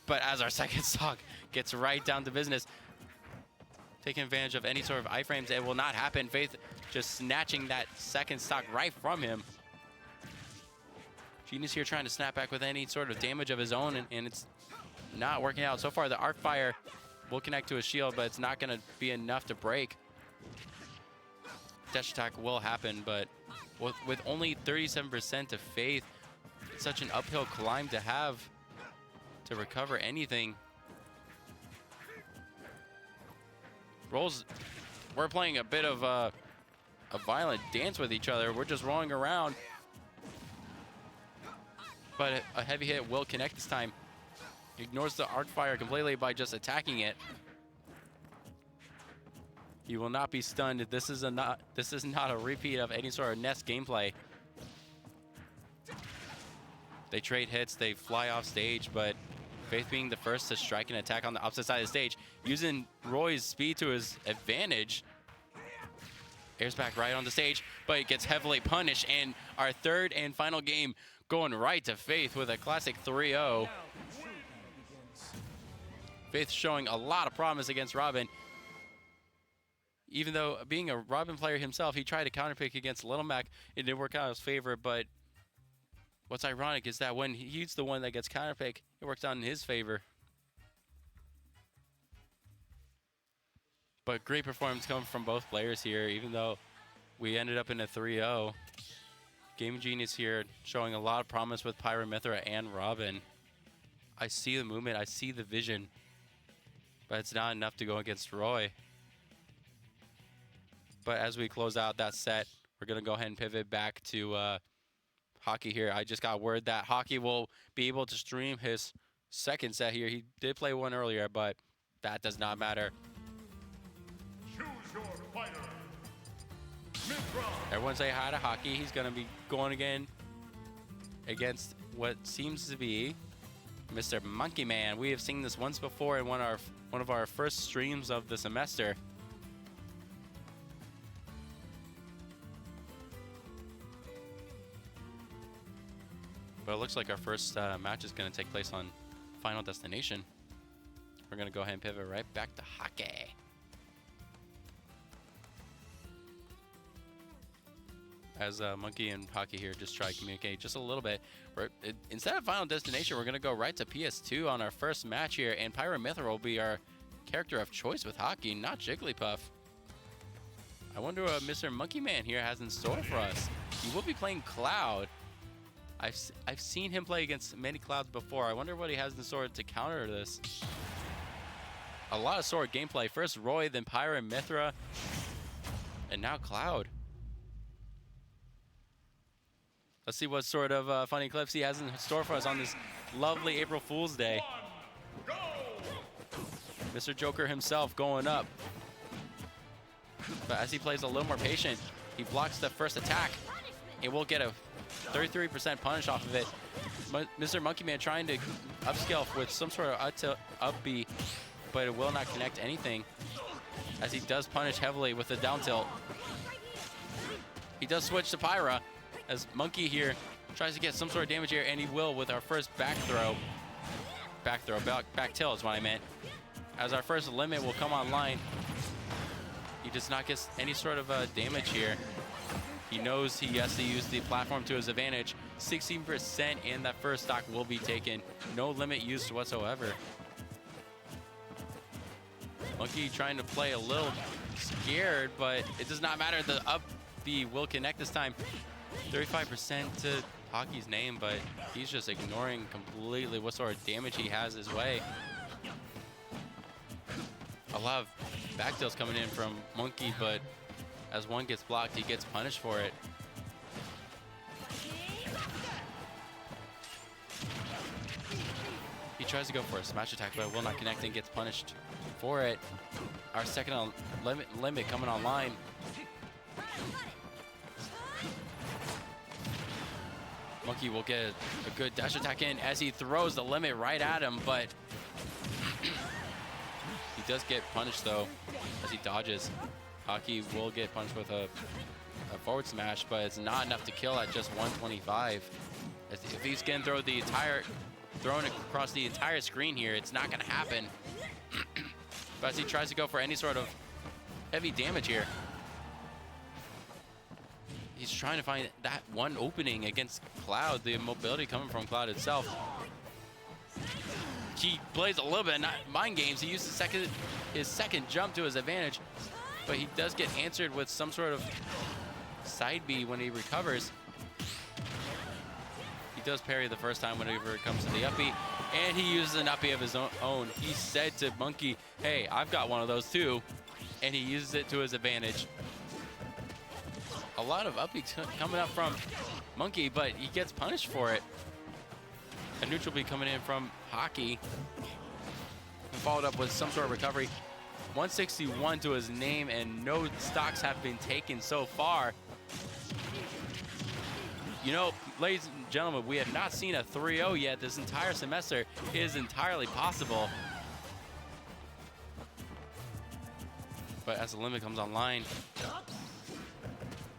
But as our second stock gets right down to business, taking advantage of any sort of iframes, it will not happen. Faith just snatching that second stock right from him. Genius here trying to snap back with any sort of damage of his own, and it's not working out. So far, the arc fire will connect to his shield, but it's not going to be enough to break. Dash attack will happen, but with only 37% of Faith, it's such an uphill climb to have to recover anything. Rolls, we're playing a bit of a violent dance with each other. We're just rolling around. But a heavy hit will connect this time. Ignores the arc fire completely by just attacking it. He will not be stunned. This is not a repeat of any sort of Nest gameplay. They trade hits, they fly off stage, but Faith being the first to strike an attack on the opposite side of the stage, using Roy's speed to his advantage. Airs back right on the stage, but it gets heavily punished. And our third and final game going right to Faith with a classic 3-0. Faith showing a lot of promise against Robin. Even though being a Robin player himself, he tried to counterpick against Little Mac. It didn't work out in his favor, but what's ironic is that when he's the one that gets counterpick, it works out in his favor. But great performance coming from both players here, even though we ended up in a 3-0. Game Genius here showing a lot of promise with Pyra, Mythra, and Robin. I see the movement, I see the vision, but it's not enough to go against Roy. But as we close out that set, we're going to go ahead and pivot back to Hockey here. I just got word that Hockey will be able to stream his second set here. He did play one earlier, but that does not matter. Choose your fighter. Mythra. Everyone say hi to Hockey. He's going to be going again against what seems to be Mr. Monkey Man. We have seen this once before in one of our first streams of the semester. But it looks like our first match is going to take place on Final Destination. We're going to go ahead and pivot right back to Hockey. As Monkey and Hockey here just try to communicate just a little bit. Instead of Final Destination, we're going to go right to PS2 on our first match here. And Pyra Mythra will be our character of choice with Hockey, not Jigglypuff. I wonder what Mr. Monkey Man here has in store for us. He will be playing Cloud. I've seen him play against many Clouds before. I wonder what he has in store to counter this. A lot of sword gameplay. First Roy, then Pyra and Mythra, and now Cloud. Let's see what sort of funny clips he has in store for us on this lovely April Fool's Day. Go. Mr. Joker himself going up. But as he plays a little more patient, he blocks the first attack. And we'll get a 33% punish off of it. Mr. Monkey Man trying to upscale with some sort of up B, but it will not connect anything as he does punish heavily with the down tilt. He does switch to Pyra as Monkey here tries to get some sort of damage here, and he will with our first back throw. Back tilt is what I meant. As our first limit will come online, he does not get any sort of damage here. He knows he has to use the platform to his advantage. 16% and that first stock will be taken. No limit used whatsoever. Monkey trying to play a little scared, but it does not matter. The up B will connect this time. 35% to Hockey's name, but he's just ignoring completely what sort of damage he has his way. A lot of back tilts coming in from Monkey, but as one gets blocked, he gets punished for it. He tries to go for a smash attack, but it will not connect and gets punished for it. Our second limit coming online. Monkey will get a good dash attack in as he throws the limit right at him, but he does get punished though as he dodges. Hockey will get punched with a forward smash, but it's not enough to kill at just 125. If he's gonna throw throwing across the entire screen here, it's not gonna happen. But as he tries to go for any sort of heavy damage here, he's trying to find that one opening against Cloud, the mobility coming from Cloud itself. He plays a little bit of mind games. He used his second jump to his advantage, but he does get answered with some sort of side B when he recovers. He does parry the first time whenever it comes to the up B, and he uses an up B of his own. He said to Monkey, hey, I've got one of those too, and he uses it to his advantage. A lot of up Bs coming up from Monkey, but he gets punished for it. A neutral B coming in from Hockey, followed up with some sort of recovery. 161 to his name, and no stocks have been taken so far. You know, ladies and gentlemen, we have not seen a 3-0 yet this entire semester. It is entirely possible. But as the limit comes online,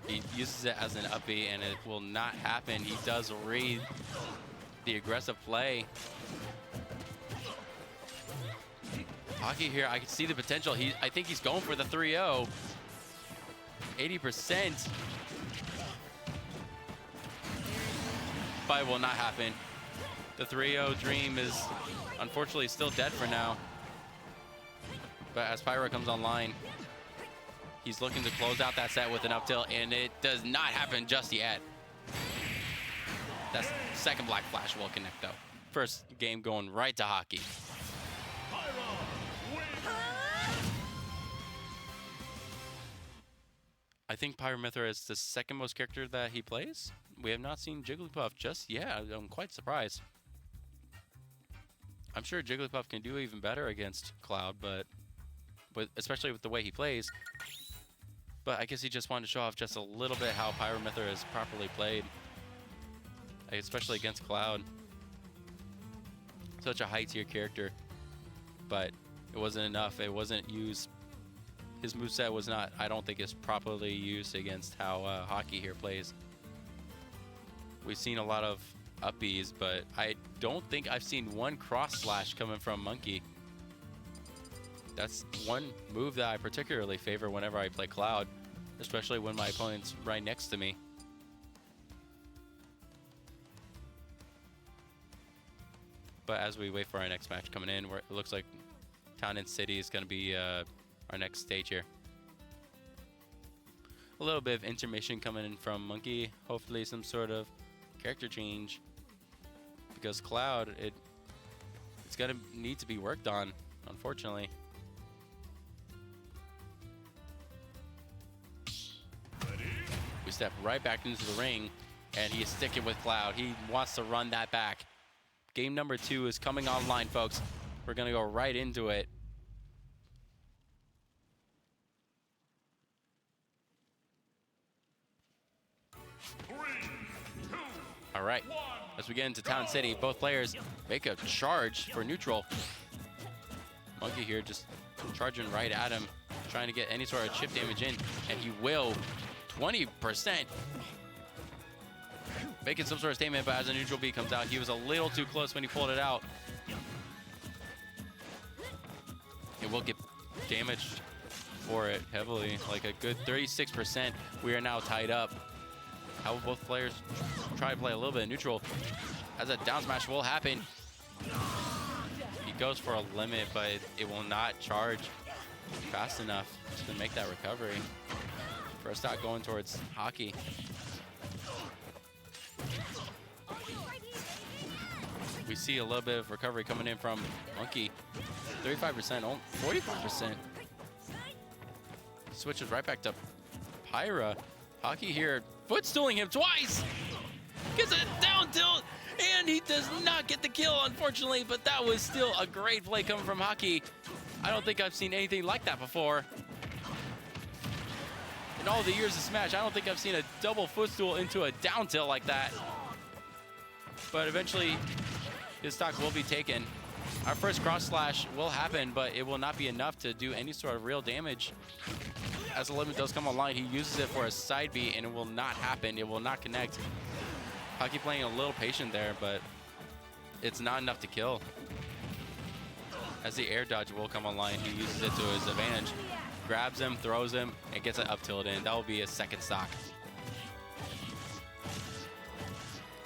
he uses it as an up B, and it will not happen. He does read the aggressive play. Hockey here, I can see the potential. I think he's going for the 3-0. 80%. But it will not happen. The 3-0 dream is unfortunately still dead for now. But as Pyra comes online, he's looking to close out that set with an up tilt, and it does not happen just yet. That second Black Flash will connect though. First game going right to Hockey. I think Pyramithra is the second most character that he plays. We have not seen Jigglypuff just yet. I'm quite surprised. I'm sure Jigglypuff can do even better against Cloud, but especially with the way he plays. But I guess he just wanted to show off just a little bit how Pyramithra is properly played, especially against Cloud. Such a high tier character, but it wasn't enough. It wasn't used. His moveset was not, I don't think, is properly used against how Hockey here plays. We've seen a lot of up Bs, but I don't think I've seen one cross slash coming from Monkey. That's one move that I particularly favor whenever I play Cloud, especially when my opponent's right next to me. But as we wait for our next match coming in, it looks like Town and City is going to be our next stage here. A little bit of intermission coming in from Monkey. Hopefully some sort of character change, because Cloud, it's going to need to be worked on, unfortunately. We step right back into the ring, and he is sticking with Cloud. He wants to run that back. Game number 2 is coming online, folks. We're going to go right into it. All right, as we get into Town City, both players make a charge for neutral. Monkey here just charging right at him, trying to get any sort of chip damage in, and he will. 20%. Making some sort of statement, but as a neutral B comes out, he was a little too close when he pulled it out. It will get damaged for it heavily, like a good 36%. We are now tied up. How will both players try to play a little bit of neutral? As a down smash will happen. He goes for a limit, but it will not charge fast enough to make that recovery. First stock going towards Hockey. We see a little bit of recovery coming in from Monkey. 35%, 45%. Switches right back to Pyra. Hockey here, footstooling him twice. Gets a down tilt, and he does not get the kill, unfortunately, but that was still a great play coming from Hockey. I don't think I've seen anything like that before. In all the years of Smash, I don't think I've seen a double footstool into a down tilt like that. But eventually, his stock will be taken. Our first cross slash will happen, but it will not be enough to do any sort of real damage. As the limit does come online, he uses it for a side B, and it will not happen. It will not connect. Hockey playing a little patient there, but it's not enough to kill. As the air dodge will come online, he uses it to his advantage. Grabs him, throws him, and gets an up tilt in. That will be his second stock.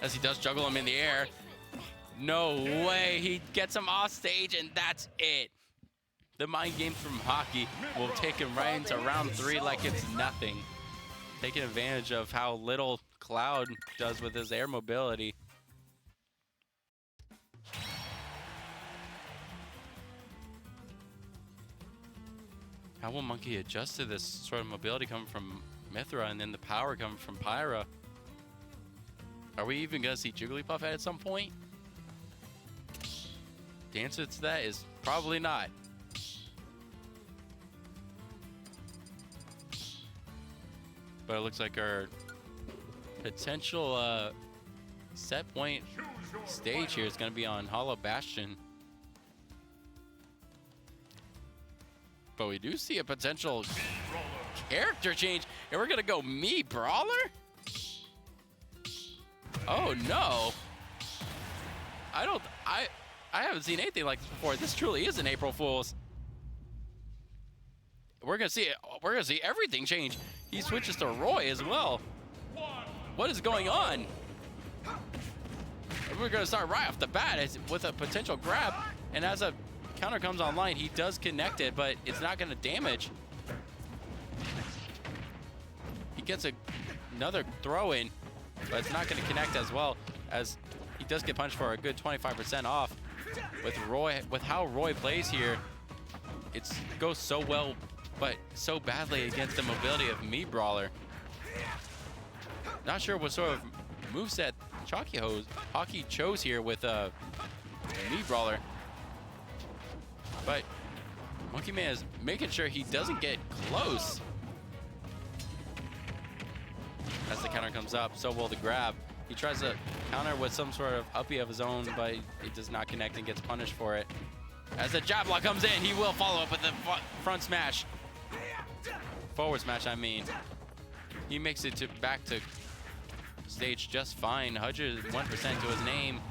As he does juggle him in the air. No way, he gets him off stage, and that's it. The mind games from Hockey will take him right into round 3 like it's nothing. Taking advantage of how little Cloud does with his air mobility. How will Monkey adjust to this sort of mobility coming from Mythra and then the power coming from Pyra? Are we even going to see Jigglypuff at some point? The answer to that is probably not. But it looks like our potential set point stage here is going to be on Hollow Bastion. But we do see a potential character change, and we're going to go Me Brawler? Oh no. I haven't seen anything like this before. This truly is an April Fool's. We're gonna see it. We're gonna see everything change. He switches to Roy as well. What is going on? We're gonna start right off the bat with a potential grab, and as a counter comes online, he does connect it, but it's not gonna damage. He gets another throw in, but it's not gonna connect as well, as he does get punched for a good 25% off. With Roy, with how Roy plays here, it goes so well, but so badly against the mobility of Me Brawler. Not sure what sort of moveset Hockey chose here with Me Brawler, but Monkey Man is making sure he doesn't get close. As the counter comes up, so will the grab. He tries to counter with some sort of uppy of his own, but it does not connect and gets punished for it. As the jab block comes in, he will follow up with the front smash. Forward smash, I mean. He makes it back to stage just fine. 101% to his name.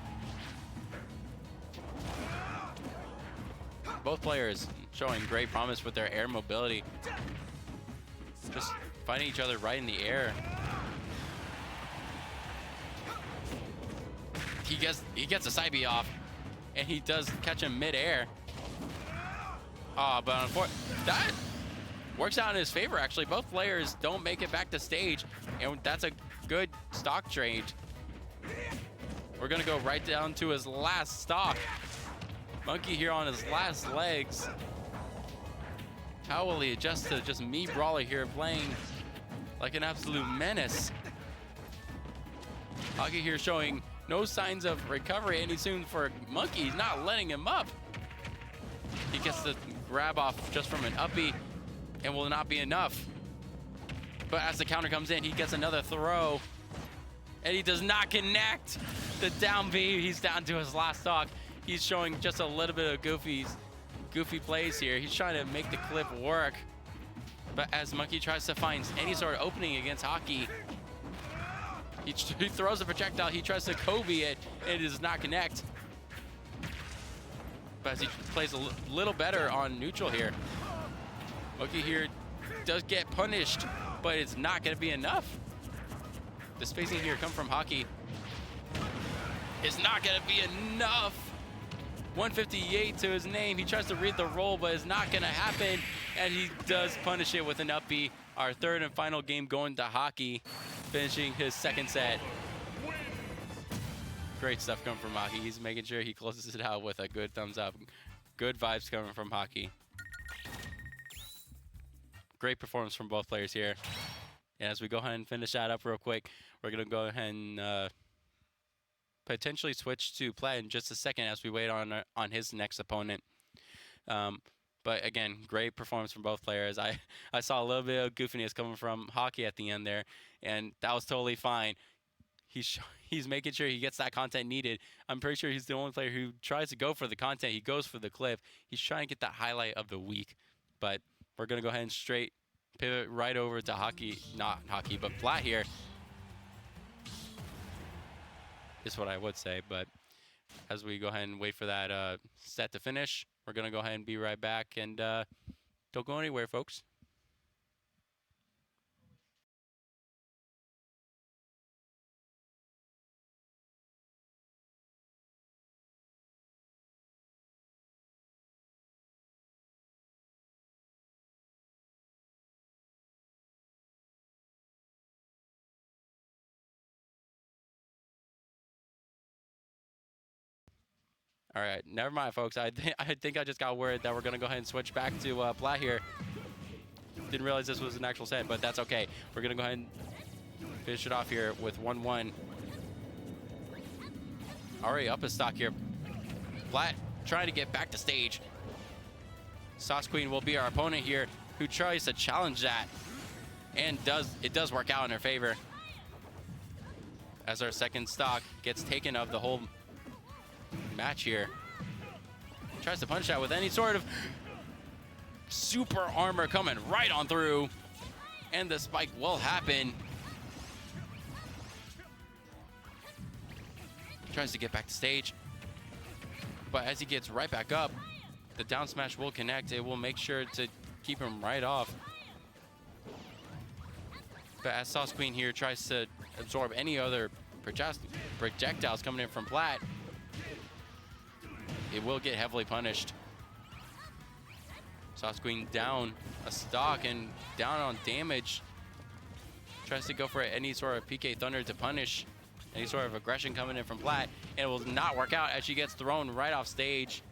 Both players showing great promise with their air mobility. Just fighting each other right in the air. He gets a side B off, and he does catch him mid-air. But unfortunately, that works out in his favor, actually. Both players don't make it back to stage, and that's a good stock trade. We're gonna go right down to his last stock. Monkey here on his last legs. How will he adjust to just Me Brawler here playing like an absolute menace? Hockey here showing no signs of recovery any soon for Monkey. He's not letting him up. He gets the grab off just from an uppy and will not be enough. But as the counter comes in, he gets another throw and he does not connect. The down B, he's down to his last stock. He's showing just a little bit of goofy plays here. He's trying to make the clip work. But as Monkey tries to find any sort of opening against Hockey, he throws a projectile, he tries to Kobe it, and it does not connect. But as he plays a little better on neutral here, Monkey here does get punished, but it's not going to be enough. The spacing here come from Hockey. It's not going to be enough. 158 to his name. He tries to read the roll, but it's not going to happen, and he does punish it with an uppy. Our third and final game going to Hockey, finishing his second set. Great stuff coming from Hockey. He's making sure he closes it out with a good thumbs up. Good vibes coming from Hockey. Great performance from both players here. And as we go ahead and finish that up real quick, we're going to go ahead and potentially switch to Plat in just a second as we wait on his next opponent. But again, great performance from both players. I saw a little bit of goofiness coming from Hockey at the end there, and that was totally fine. He's making sure he gets that content needed. I'm pretty sure he's the only player who tries to go for the content. He goes for the clip. He's trying to get that highlight of the week. But we're going to go ahead and straight pivot right over to Hockey. Not Hockey, but Plat here. Is what I would say, but as we go ahead and wait for that set to finish, we're going to go ahead and be right back, and don't go anywhere, folks. All right, never mind, folks. I think I just got word that we're going to go ahead and switch back to Plat here. Didn't realize this was an actual set, but that's okay. We're going to go ahead and finish it off here with 1-1. Already up a stock here. Plat trying to get back to stage. Sauce Queen will be our opponent here, who tries to challenge that. And it does work out in her favor, as our second stock gets taken of the whole match here. Tries to punch out with any sort of super armor coming right on through. And the spike will happen. Tries to get back to stage. But as he gets right back up, the down smash will connect. It will make sure to keep him right off. But as Sauce Queen here tries to absorb any other projectiles coming in from Plat, it will get heavily punished. Sauce Queen down a stock and down on damage. Tries to go for any sort of PK Thunder to punish any sort of aggression coming in from Plat, and it will not work out as she gets thrown right off stage.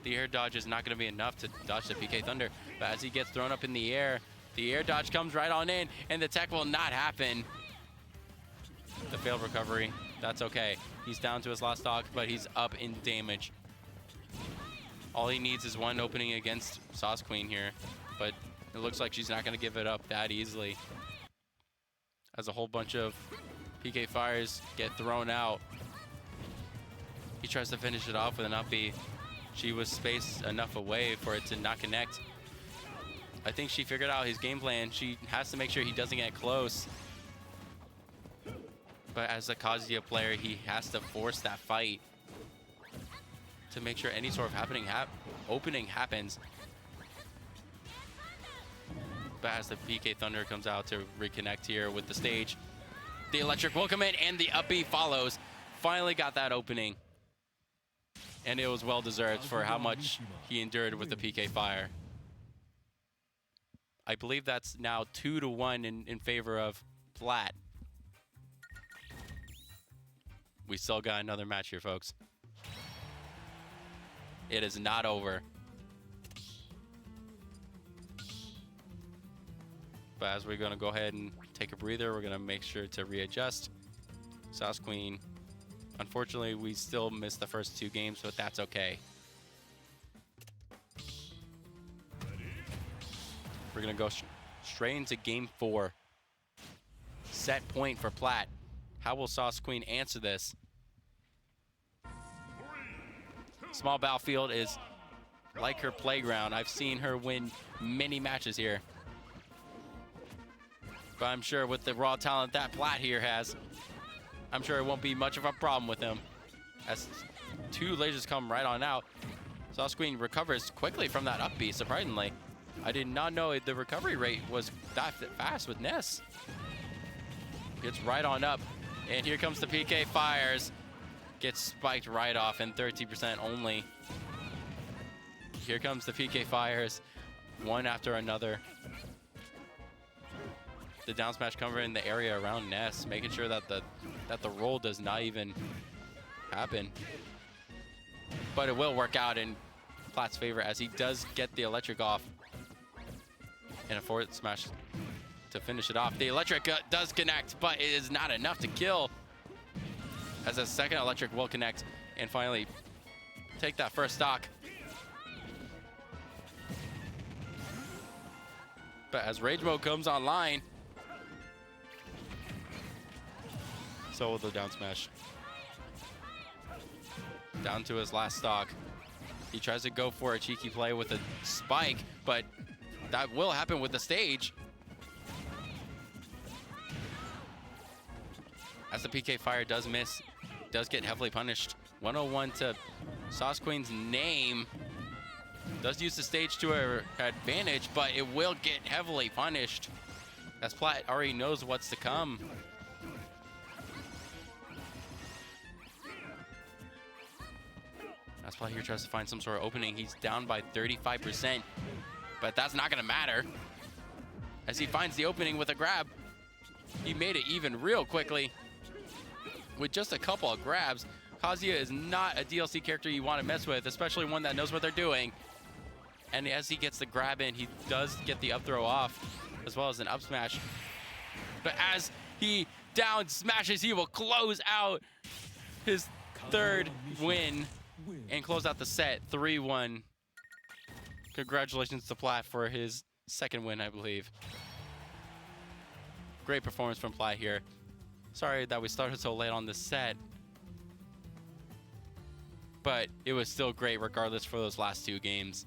The air dodge is not going to be enough to dodge the PK Thunder, but as he gets thrown up in the air dodge comes right on in, and the tech will not happen. The failed recovery, that's okay. He's down to his last stock, but he's up in damage. All he needs is one opening against Sauce Queen here, but it looks like she's not going to give it up that easily, as a whole bunch of PK fires get thrown out. He tries to finish it off with an up B. She was spaced enough away for it to not connect. I think she figured out his game plan. She has to make sure he doesn't get close. But as a Kazuya player, he has to force that fight to make sure any sort of opening happens. But as the PK Thunder comes out to reconnect here with the stage, the electric will come in and the up B follows. Finally got that opening. And it was well deserved for how much he endured with the PK fire. I believe that's now 2-1 in favor of Plat. We still got another match here, folks. It is not over. But as we're going to go ahead and take a breather, we're going to make sure to readjust. Sauce Queen. Unfortunately, we still missed the first two games, but that's okay. We're going to go straight into game 4. Set point for Plat. How will Sauce Queen answer this? Small battlefield is like her playground. I've seen her win many matches here. But I'm sure with the raw talent that Plat here has, I'm sure it won't be much of a problem with him. As two lasers come right on out, Sauce Queen recovers quickly from that up B, surprisingly. I did not know the recovery rate was that fast with Ness. Gets right on up, and here comes the PK fires. Gets spiked right off and 30% only. Here comes the PK fires, one after another. The down smash covering the area around Ness, making sure that the roll does not even happen. But it will work out in Plat's favor as he does get the electric off. And a forward smash to finish it off. The electric does connect, but it is not enough to kill. As a second electric will connect and finally take that first stock. But as Rage Mode comes online, so will the down smash. Down to his last stock. He tries to go for a cheeky play with a spike, but that will happen with the stage. As the PK fire does miss, does get heavily punished. 101 to Sauce Queen's name. Does use the stage to her advantage, but it will get heavily punished, as Plat already knows what's to come. As Plat here tries to find some sort of opening. He's down by 35%, but that's not gonna matter. As he finds the opening with a grab, he made it even real quickly. With just a couple of grabs, Kazuya is not a DLC character you want to mess with, especially one that knows what they're doing. And as he gets the grab in, he does get the up throw off, as well as an up smash. But as he down smashes, he will close out his third win and close out the set 3-1 Congratulations to Platt for his second win, I believe. Great performance from Platt here. Sorry that we started so late on this set, but it was still great regardless for those last 2 games.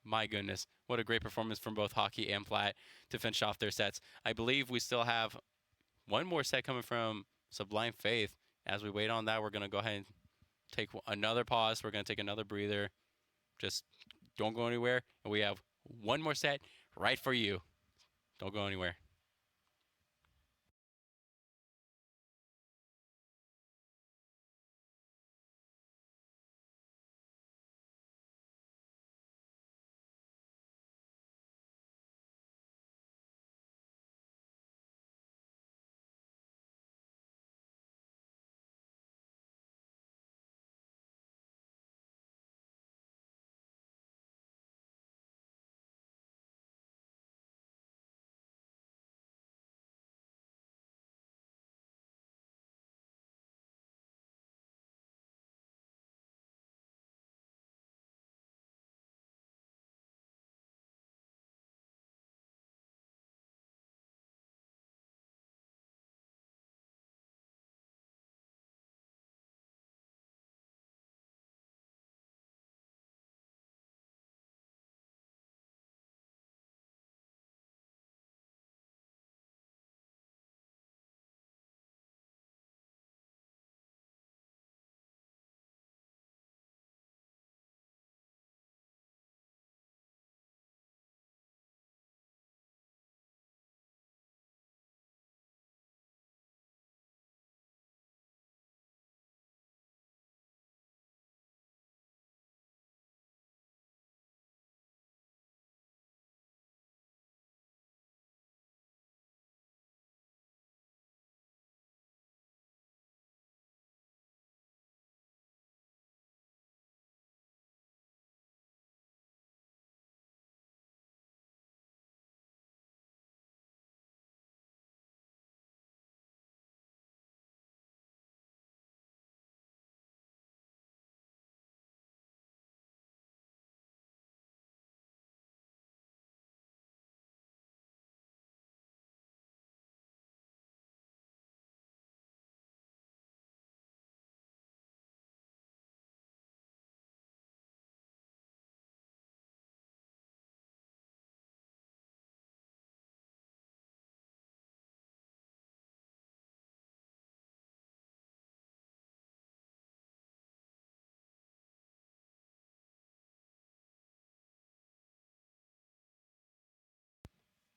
My goodness, what a great performance from both Hockey and Platt to finish off their sets. I believe we still have one more set coming from Sublime Faith. As we wait on that, we're going to go ahead and take another pause. We're going to take another breather. Just don't go anywhere. And we have one more set right for you. Don't go anywhere.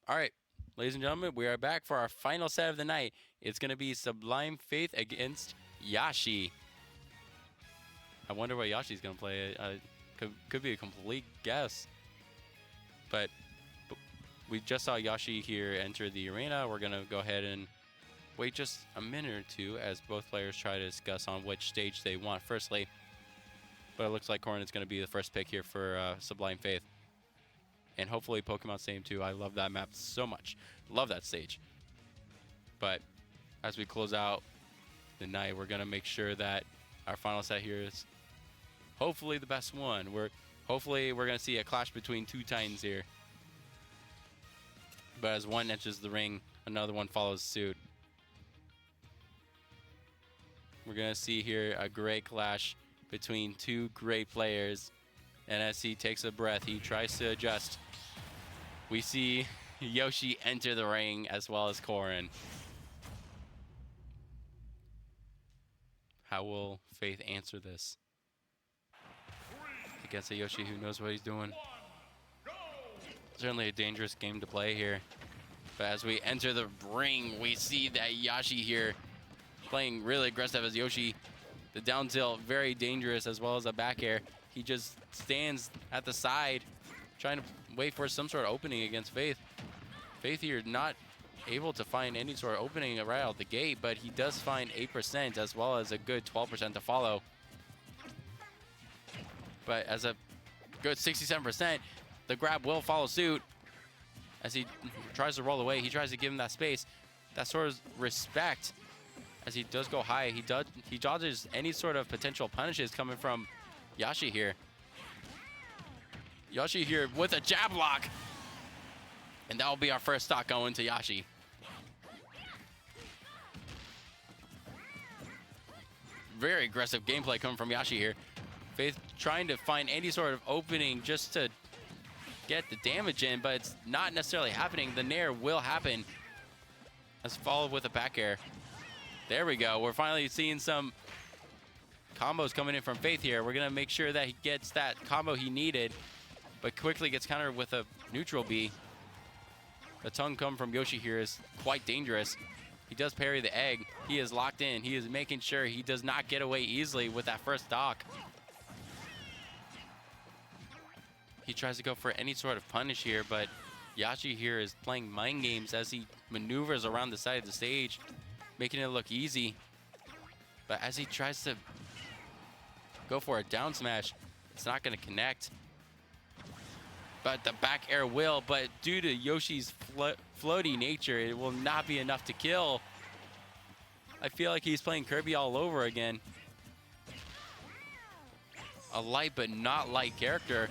All right, ladies and gentlemen, we are back for our final set of the night. It's going to be Sublime Faith against Yashi. I wonder what Yashi's going to play. Could be a complete guess. But we just saw Yashi here enter the arena. We're going to go ahead and wait just a minute or two as both players try to discuss on which stage they want firstly. But it looks like Corrin is going to be the first pick here for Sublime Faith. And hopefully Pokemon Stadium 2. I love that map so much. Love that stage. But as we close out the night, we're going to make sure that our final set here is hopefully the best one. Hopefully we're going to see a clash between 2 Titans here. But as one enters the ring, another one follows suit. We're going to see here a great clash between 2 great players. And as he takes a breath, he tries to adjust. We see Yoshi enter the ring as well as Corrin. How will Faith answer this? Against a Yoshi who knows what he's doing. Certainly a dangerous game to play here. But as we enter the ring, we see that Yashi here playing really aggressive as Yoshi. The down tilt, very dangerous, as well as a back air. He just stands at the side, trying to wait for some sort of opening against Faith. Faith here not able to find any sort of opening right out the gate, but he does find 8% as well as a good 12% to follow. But as a good 67%, the grab will follow suit. As he tries to roll away, he tries to give him that space, that sort of respect. As he does go high, he dodges any sort of potential punishes coming from Yashi here. Yashi here with a jab lock. And that will be our first stock going to Yashi. Very aggressive gameplay coming from Yashi here. Faith trying to find any sort of opening just to get the damage in, but it's not necessarily happening. The nair will happen. Let's follow with a back air. There we go. We're finally seeing some combos coming in from Faith here. We're going to make sure that he gets that combo he needed, but quickly gets countered with a neutral B. The tongue come from Yoshi here is quite dangerous. He does parry the egg. He is locked in. He is making sure he does not get away easily with that first stock. He tries to go for any sort of punish here, but Yashi here is playing mind games as he maneuvers around the side of the stage, making it look easy. But as he tries to go for a down smash, it's not going to connect. But the back air will, but due to Yoshi's floaty nature, it will not be enough to kill. I feel like he's playing Kirby all over again. A light but not light character.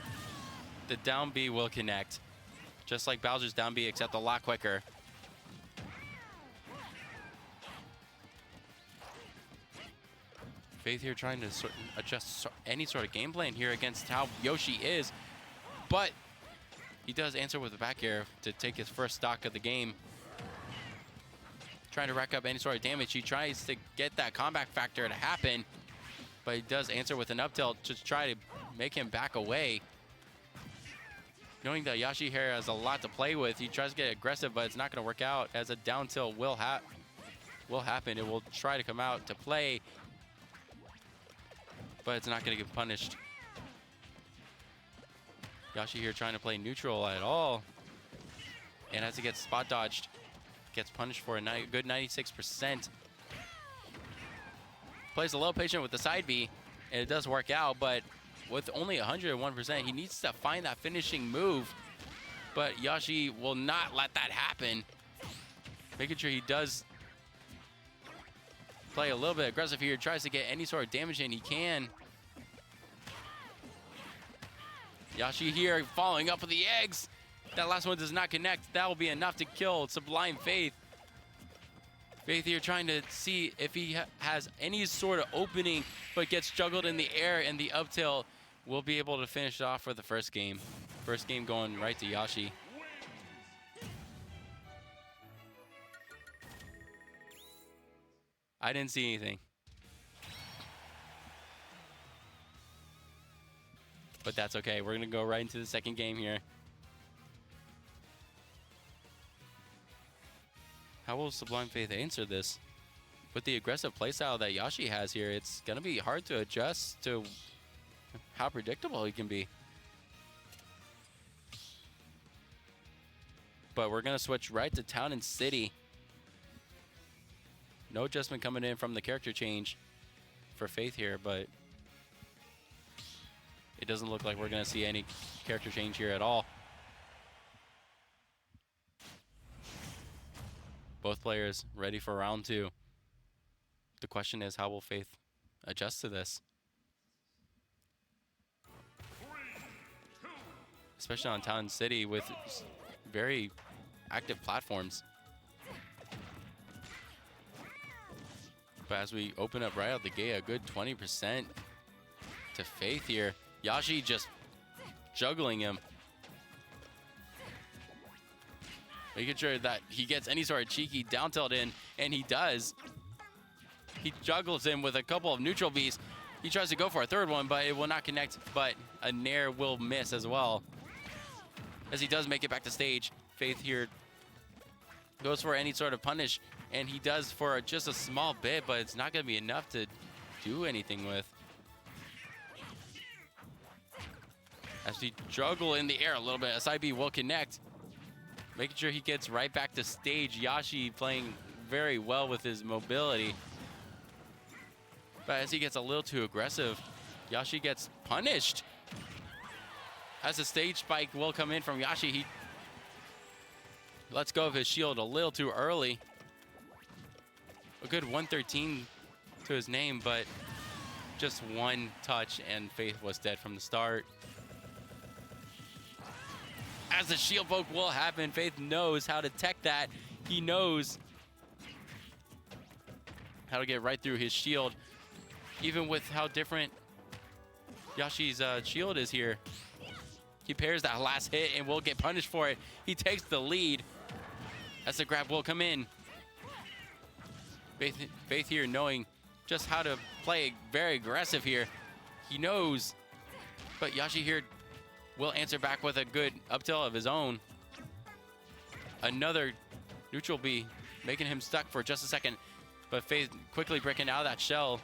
The down B will connect. Just like Bowser's down B, except a lot quicker. Faith here trying to adjust any sort of game plan here against how Yoshi is. But he does answer with a back air to take his first stock of the game. Trying to rack up any sort of damage. He tries to get that combat factor to happen, but he does answer with an up tilt to try to make him back away. Knowing that Yashi here has a lot to play with, he tries to get aggressive, but it's not going to work out as a down tilt will happen. It will try to come out to play, but it's not going to get punished. Yashi here trying to play neutral at all. And as he gets spot dodged, gets punished for a good 96%. Plays a little patient with the side B, and it does work out, but with only 101%, he needs to find that finishing move. But Yashi will not let that happen. Making sure he does play a little bit aggressive here, tries to get any sort of damage in he can. Yashi here following up with the eggs. That last one does not connect. That will be enough to kill Sublime Faith. Faith here trying to see if he has any sort of opening, but gets juggled in the air, and the up tilt will be able to finish it off for the first game. First game going right to Yashi. I didn't see anything. But that's okay. We're going to go right into the second game here. How will Sublime Faith answer this? With the aggressive playstyle that Yashi has here, it's going to be hard to adjust to how predictable he can be. But we're going to switch right to Town and City. No adjustment coming in from the character change for Faith here, but it doesn't look like we're going to see any character change here at all. Both players ready for round two. The question is, how will Faith adjust to this? Especially on Town City with very active platforms. But as we open up right out the gate, a good 20% to Faith here. Yashi just juggling him. Making sure that he gets any sort of cheeky down tilt in, and he does. He juggles him with a couple of neutral Bs. He tries to go for a third one, but it will not connect, but a nair will miss as well. As he does make it back to stage, Faith here goes for any sort of punish, and he does for just a small bit, but it's not going to be enough to do anything with. As we juggle in the air a little bit, a side B will connect. Making sure he gets right back to stage. Yashi playing very well with his mobility. But as he gets a little too aggressive, Yashi gets punished. As a stage spike will come in from Yashi, he lets go of his shield a little too early. A good 113 to his name, but Just one touch and Faith was dead from the start. As the shield poke will happen, Faith knows how to tech that. He knows how to get right through his shield. Even with how different Yoshi's shield is here. He pairs that last hit and will get punished for it. He takes the lead as the grab will come in. Faith here knowing just how to play very aggressive here. He knows, but Yoshi here will answer back with a good up tilt of his own. Another neutral B, making him stuck for just a second, but Faith quickly breaking out of that shell.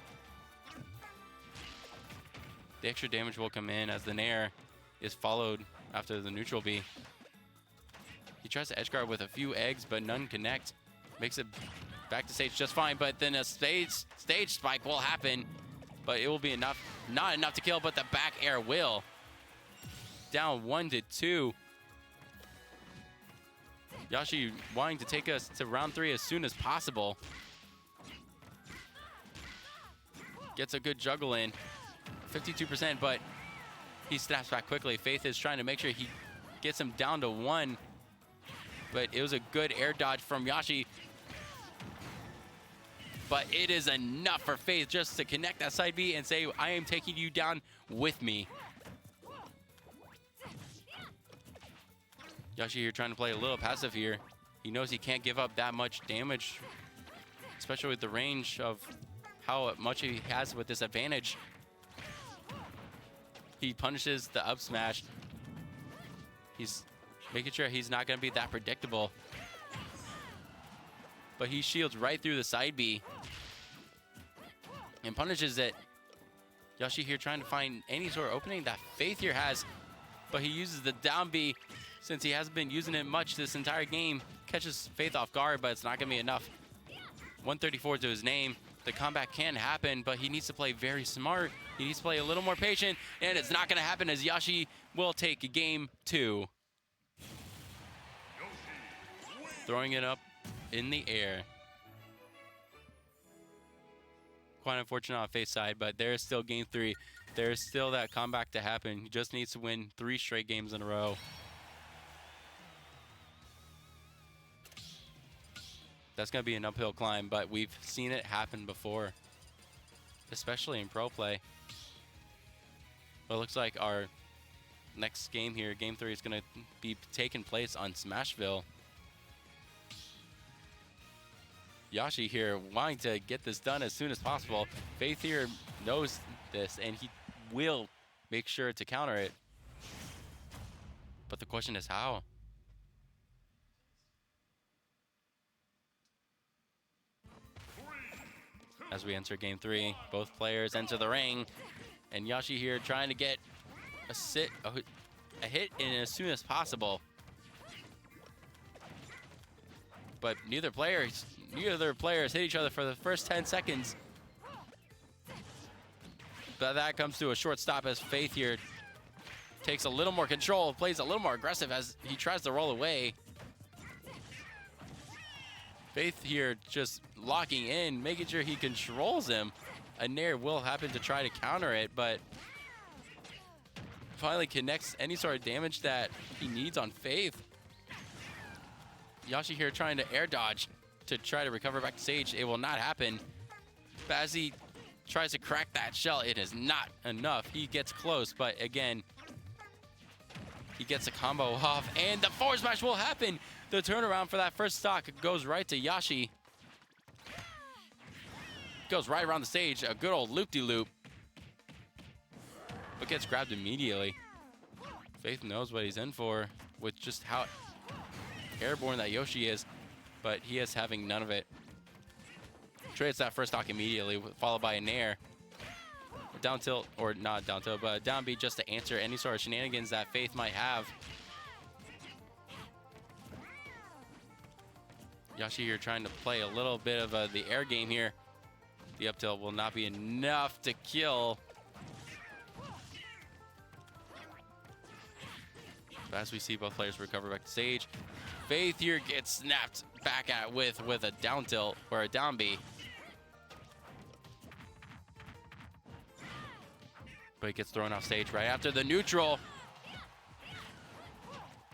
The extra damage will come in as the Nair is followed after the neutral B. He tries to edge guard with a few eggs, but none connect. Makes it back to stage just fine, but then a stage spike will happen, but it will be enough, not enough to kill, but the back air will. Down 1-2. Yoshi wanting to take us to round 3 as soon as possible. Gets a good juggle in, 52%, but he snaps back quickly. Faith is trying to make sure he gets him down to 1, but it was a good air dodge from Yoshi. But it is enough for Faith just to connect that side B and say, I am taking you down with me. Yoshi here trying to play a little passive here. He knows he can't give up that much damage, especially with the range of how much he has with this advantage. He punishes the up smash. He's making sure he's not going to be that predictable. But he shields right through the side B and punishes it. Yoshi here trying to find any sort of opening that Faith here has, but he uses the down B since he hasn't been using it much this entire game. Catches Faith off guard, but it's not going to be enough. 134 to his name. The comeback can happen, but he needs to play very smart. He needs to play a little more patient, and it's not going to happen as Yoshi will take game 2. Throwing it up in the air. Quite unfortunate on Faith's side, but there is still game 3. There is still that comeback to happen. He just needs to win 3 straight games in a row. That's going to be an uphill climb, but we've seen it happen before, especially in pro play. But it looks like our next game here, game 3, is going to be taking place on Smashville. Yoshi here wanting to get this done as soon as possible. Faith here knows this, and he will make sure to counter it. But the question is how? As we enter game 3, both players enter the ring, and Yoshi here trying to get a hit in as soon as possible. But neither players hit each other for the first 10 seconds. But that comes to a short stop as Faith here takes a little more control, plays a little more aggressive as he tries to roll away. Faith here just locking in, making sure he controls him. A Nair will happen to try to counter it, but finally connects any sort of damage that he needs on Faith. Yoshi here trying to air dodge to try to recover back to stage. It will not happen. But as he tries to crack that shell, it is not enough. He gets close, but again, he gets a combo off, and the forward smash will happen. The turnaround for that first stock goes right to Yoshi. Goes right around the stage, a good old loop-de-loop. But gets grabbed immediately. Faith knows what he's in for with just how airborne that Yoshi is, but he is having none of it. Trades that first stock immediately, followed by a Nair. Down tilt, or not down tilt, but down B just to answer any sort of shenanigans that Faith might have. Yoshi here trying to play a little bit of the air game here. The up tilt will not be enough to kill. But as we see both players recover back to stage, Faith here gets snapped back at with a down tilt or a down B. But he gets thrown off stage right after the neutral.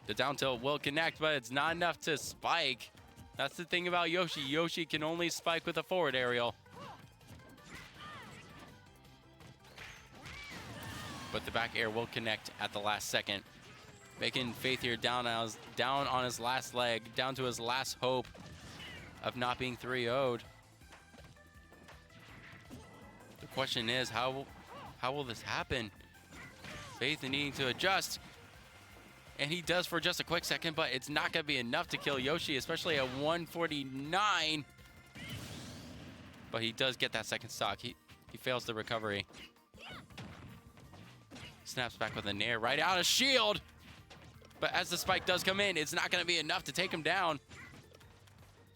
The down tilt will connect, but it's not enough to spike. That's the thing about Yoshi. Yoshi can only spike with a forward aerial. But the back air will connect at the last second. Making Faith here down on his last leg, down to his last hope of not being 3-0'd. The question is, how will this happen? Faith needing to adjust. And he does for just a quick second, but it's not going to be enough to kill Yoshi, especially at 149. But he does get that second stock. He fails the recovery. Snaps back with a nair right out of shield. But as the spike does come in, it's not going to be enough to take him down.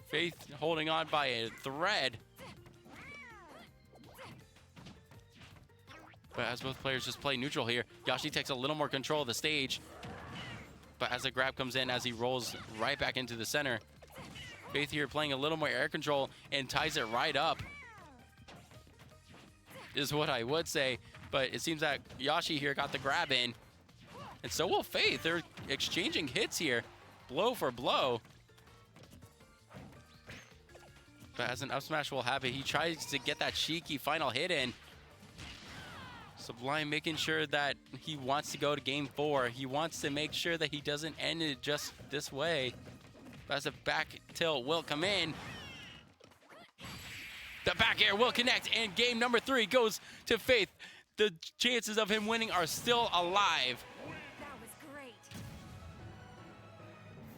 Faith holding on by a thread. But as both players just play neutral here, Yoshi takes a little more control of the stage. But as the grab comes in, as he rolls right back into the center, Faith here playing a little more air control and ties it right up, is what I would say. But it seems that Yoshi here got the grab in. And so will Faith. They're exchanging hits here, blow for blow. But as an up smash will have it, he tries to get that cheeky final hit in. Sublime making sure that he wants to go to game 4. He wants to make sure that he doesn't end it just this way. But as the back tilt will come in, the back air will connect, and game number 3 goes to Faith. The chances of him winning are still alive. That was great.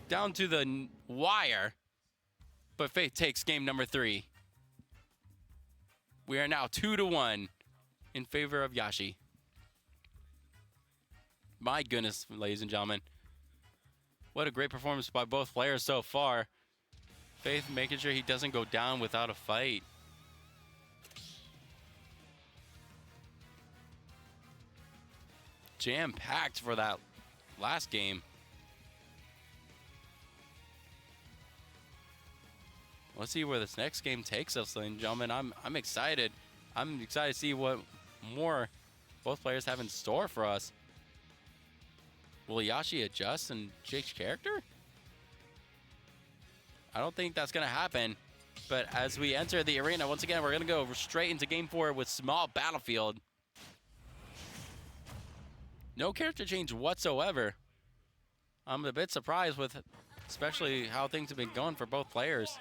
Down to the wire, but Faith takes game number 3. We are now 2-1 in favor of Yoshi. My goodness, ladies and gentlemen. What a great performance by both players so far. Faith making sure he doesn't go down without a fight. Jam-packed for that last game. Let's see where this next game takes us, ladies and gentlemen. I'm excited. I'm excited to see what more both players have in store for us. Will Yoshi adjust and change character? I don't think that's going to happen. But as we enter the arena, once again, we're going to go straight into game 4 with Small Battlefield. No character change whatsoever. I'm a bit surprised with especially how things have been going for both players.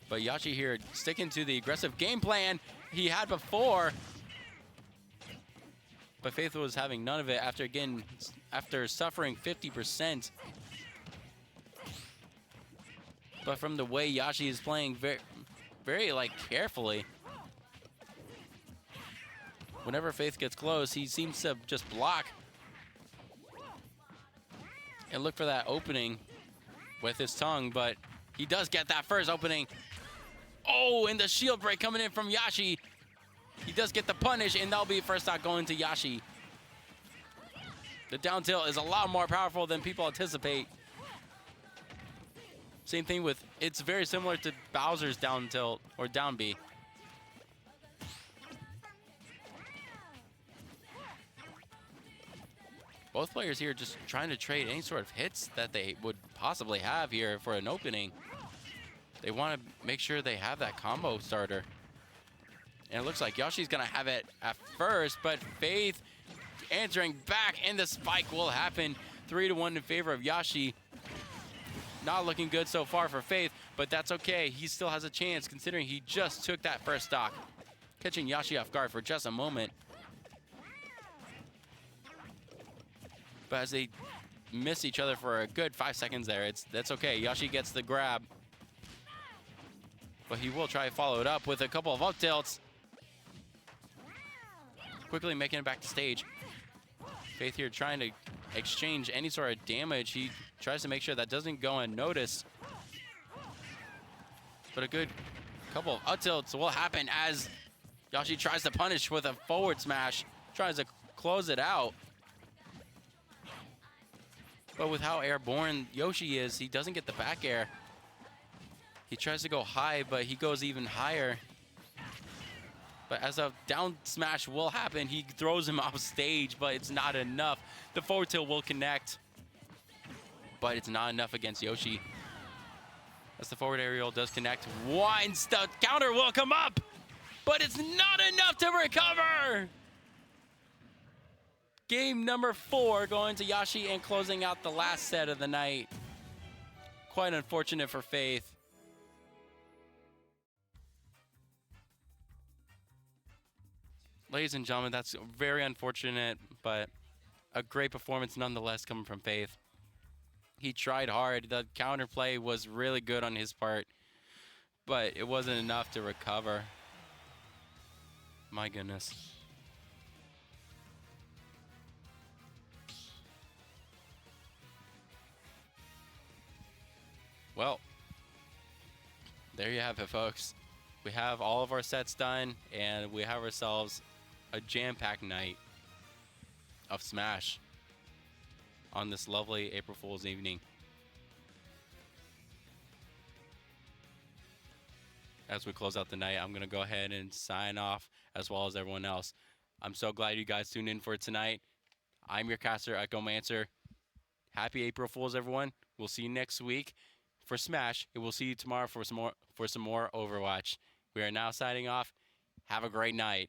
But Yoshi here sticking to the aggressive game plan he had before. But Faith was having none of it after suffering 50%. But from the way Yoshi is playing very like carefully. Whenever Faith gets close, he seems to just block and look for that opening with his tongue, but he does get that first opening. Oh, and the shield break coming in from Yoshi. He does get the punish, and that'll be first stock going to Yoshi. The down tilt is a lot more powerful than people anticipate. Same thing with, it's very similar to Bowser's down tilt, or down B. Both players here just trying to trade any sort of hits that they would possibly have here for an opening. They want to make sure they have that combo starter. And it looks like Yoshi's going to have it at first, but Faith answering back, and the spike will happen. 3-1 in favor of Yoshi. Not looking good so far for Faith, but that's okay. He still has a chance considering he just took that first stock. Catching Yoshi off guard for just a moment. But as they miss each other for a good 5 seconds there, that's okay. Yoshi gets the grab. But he will try to follow it up with a couple of up tilts. Quickly making it back to stage. Faith here trying to exchange any sort of damage. He tries to make sure that doesn't go unnoticed. But a good couple of up tilts will happen as Yoshi tries to punish with a forward smash. Tries to close it out. But with how airborne Yoshi is, he doesn't get the back air. He tries to go high, but he goes even higher. But as a down smash will happen, he throws him off stage, but it's not enough. The forward tilt will connect, but it's not enough against Yoshi. As the forward aerial does connect once, the counter will come up, but it's not enough to recover. Game number 4 going to Yashi and closing out the last set of the night. Quite unfortunate for Faith. Ladies and gentlemen, that's very unfortunate, but a great performance nonetheless coming from Faith. He tried hard. The counterplay was really good on his part, but it wasn't enough to recover. My goodness. Well, there you have it, folks. We have all of our sets done, and we have ourselves a jam-packed night of Smash on this lovely April Fool's evening. As we close out the night, I'm going to go ahead and sign off, as well as everyone else. I'm so glad you guys tuned in for tonight. I'm your caster, Echomancer. Happy April Fools, everyone. We'll see you next week for Smash, and we'll see you tomorrow for some more Overwatch. We are now signing off. Have a great night.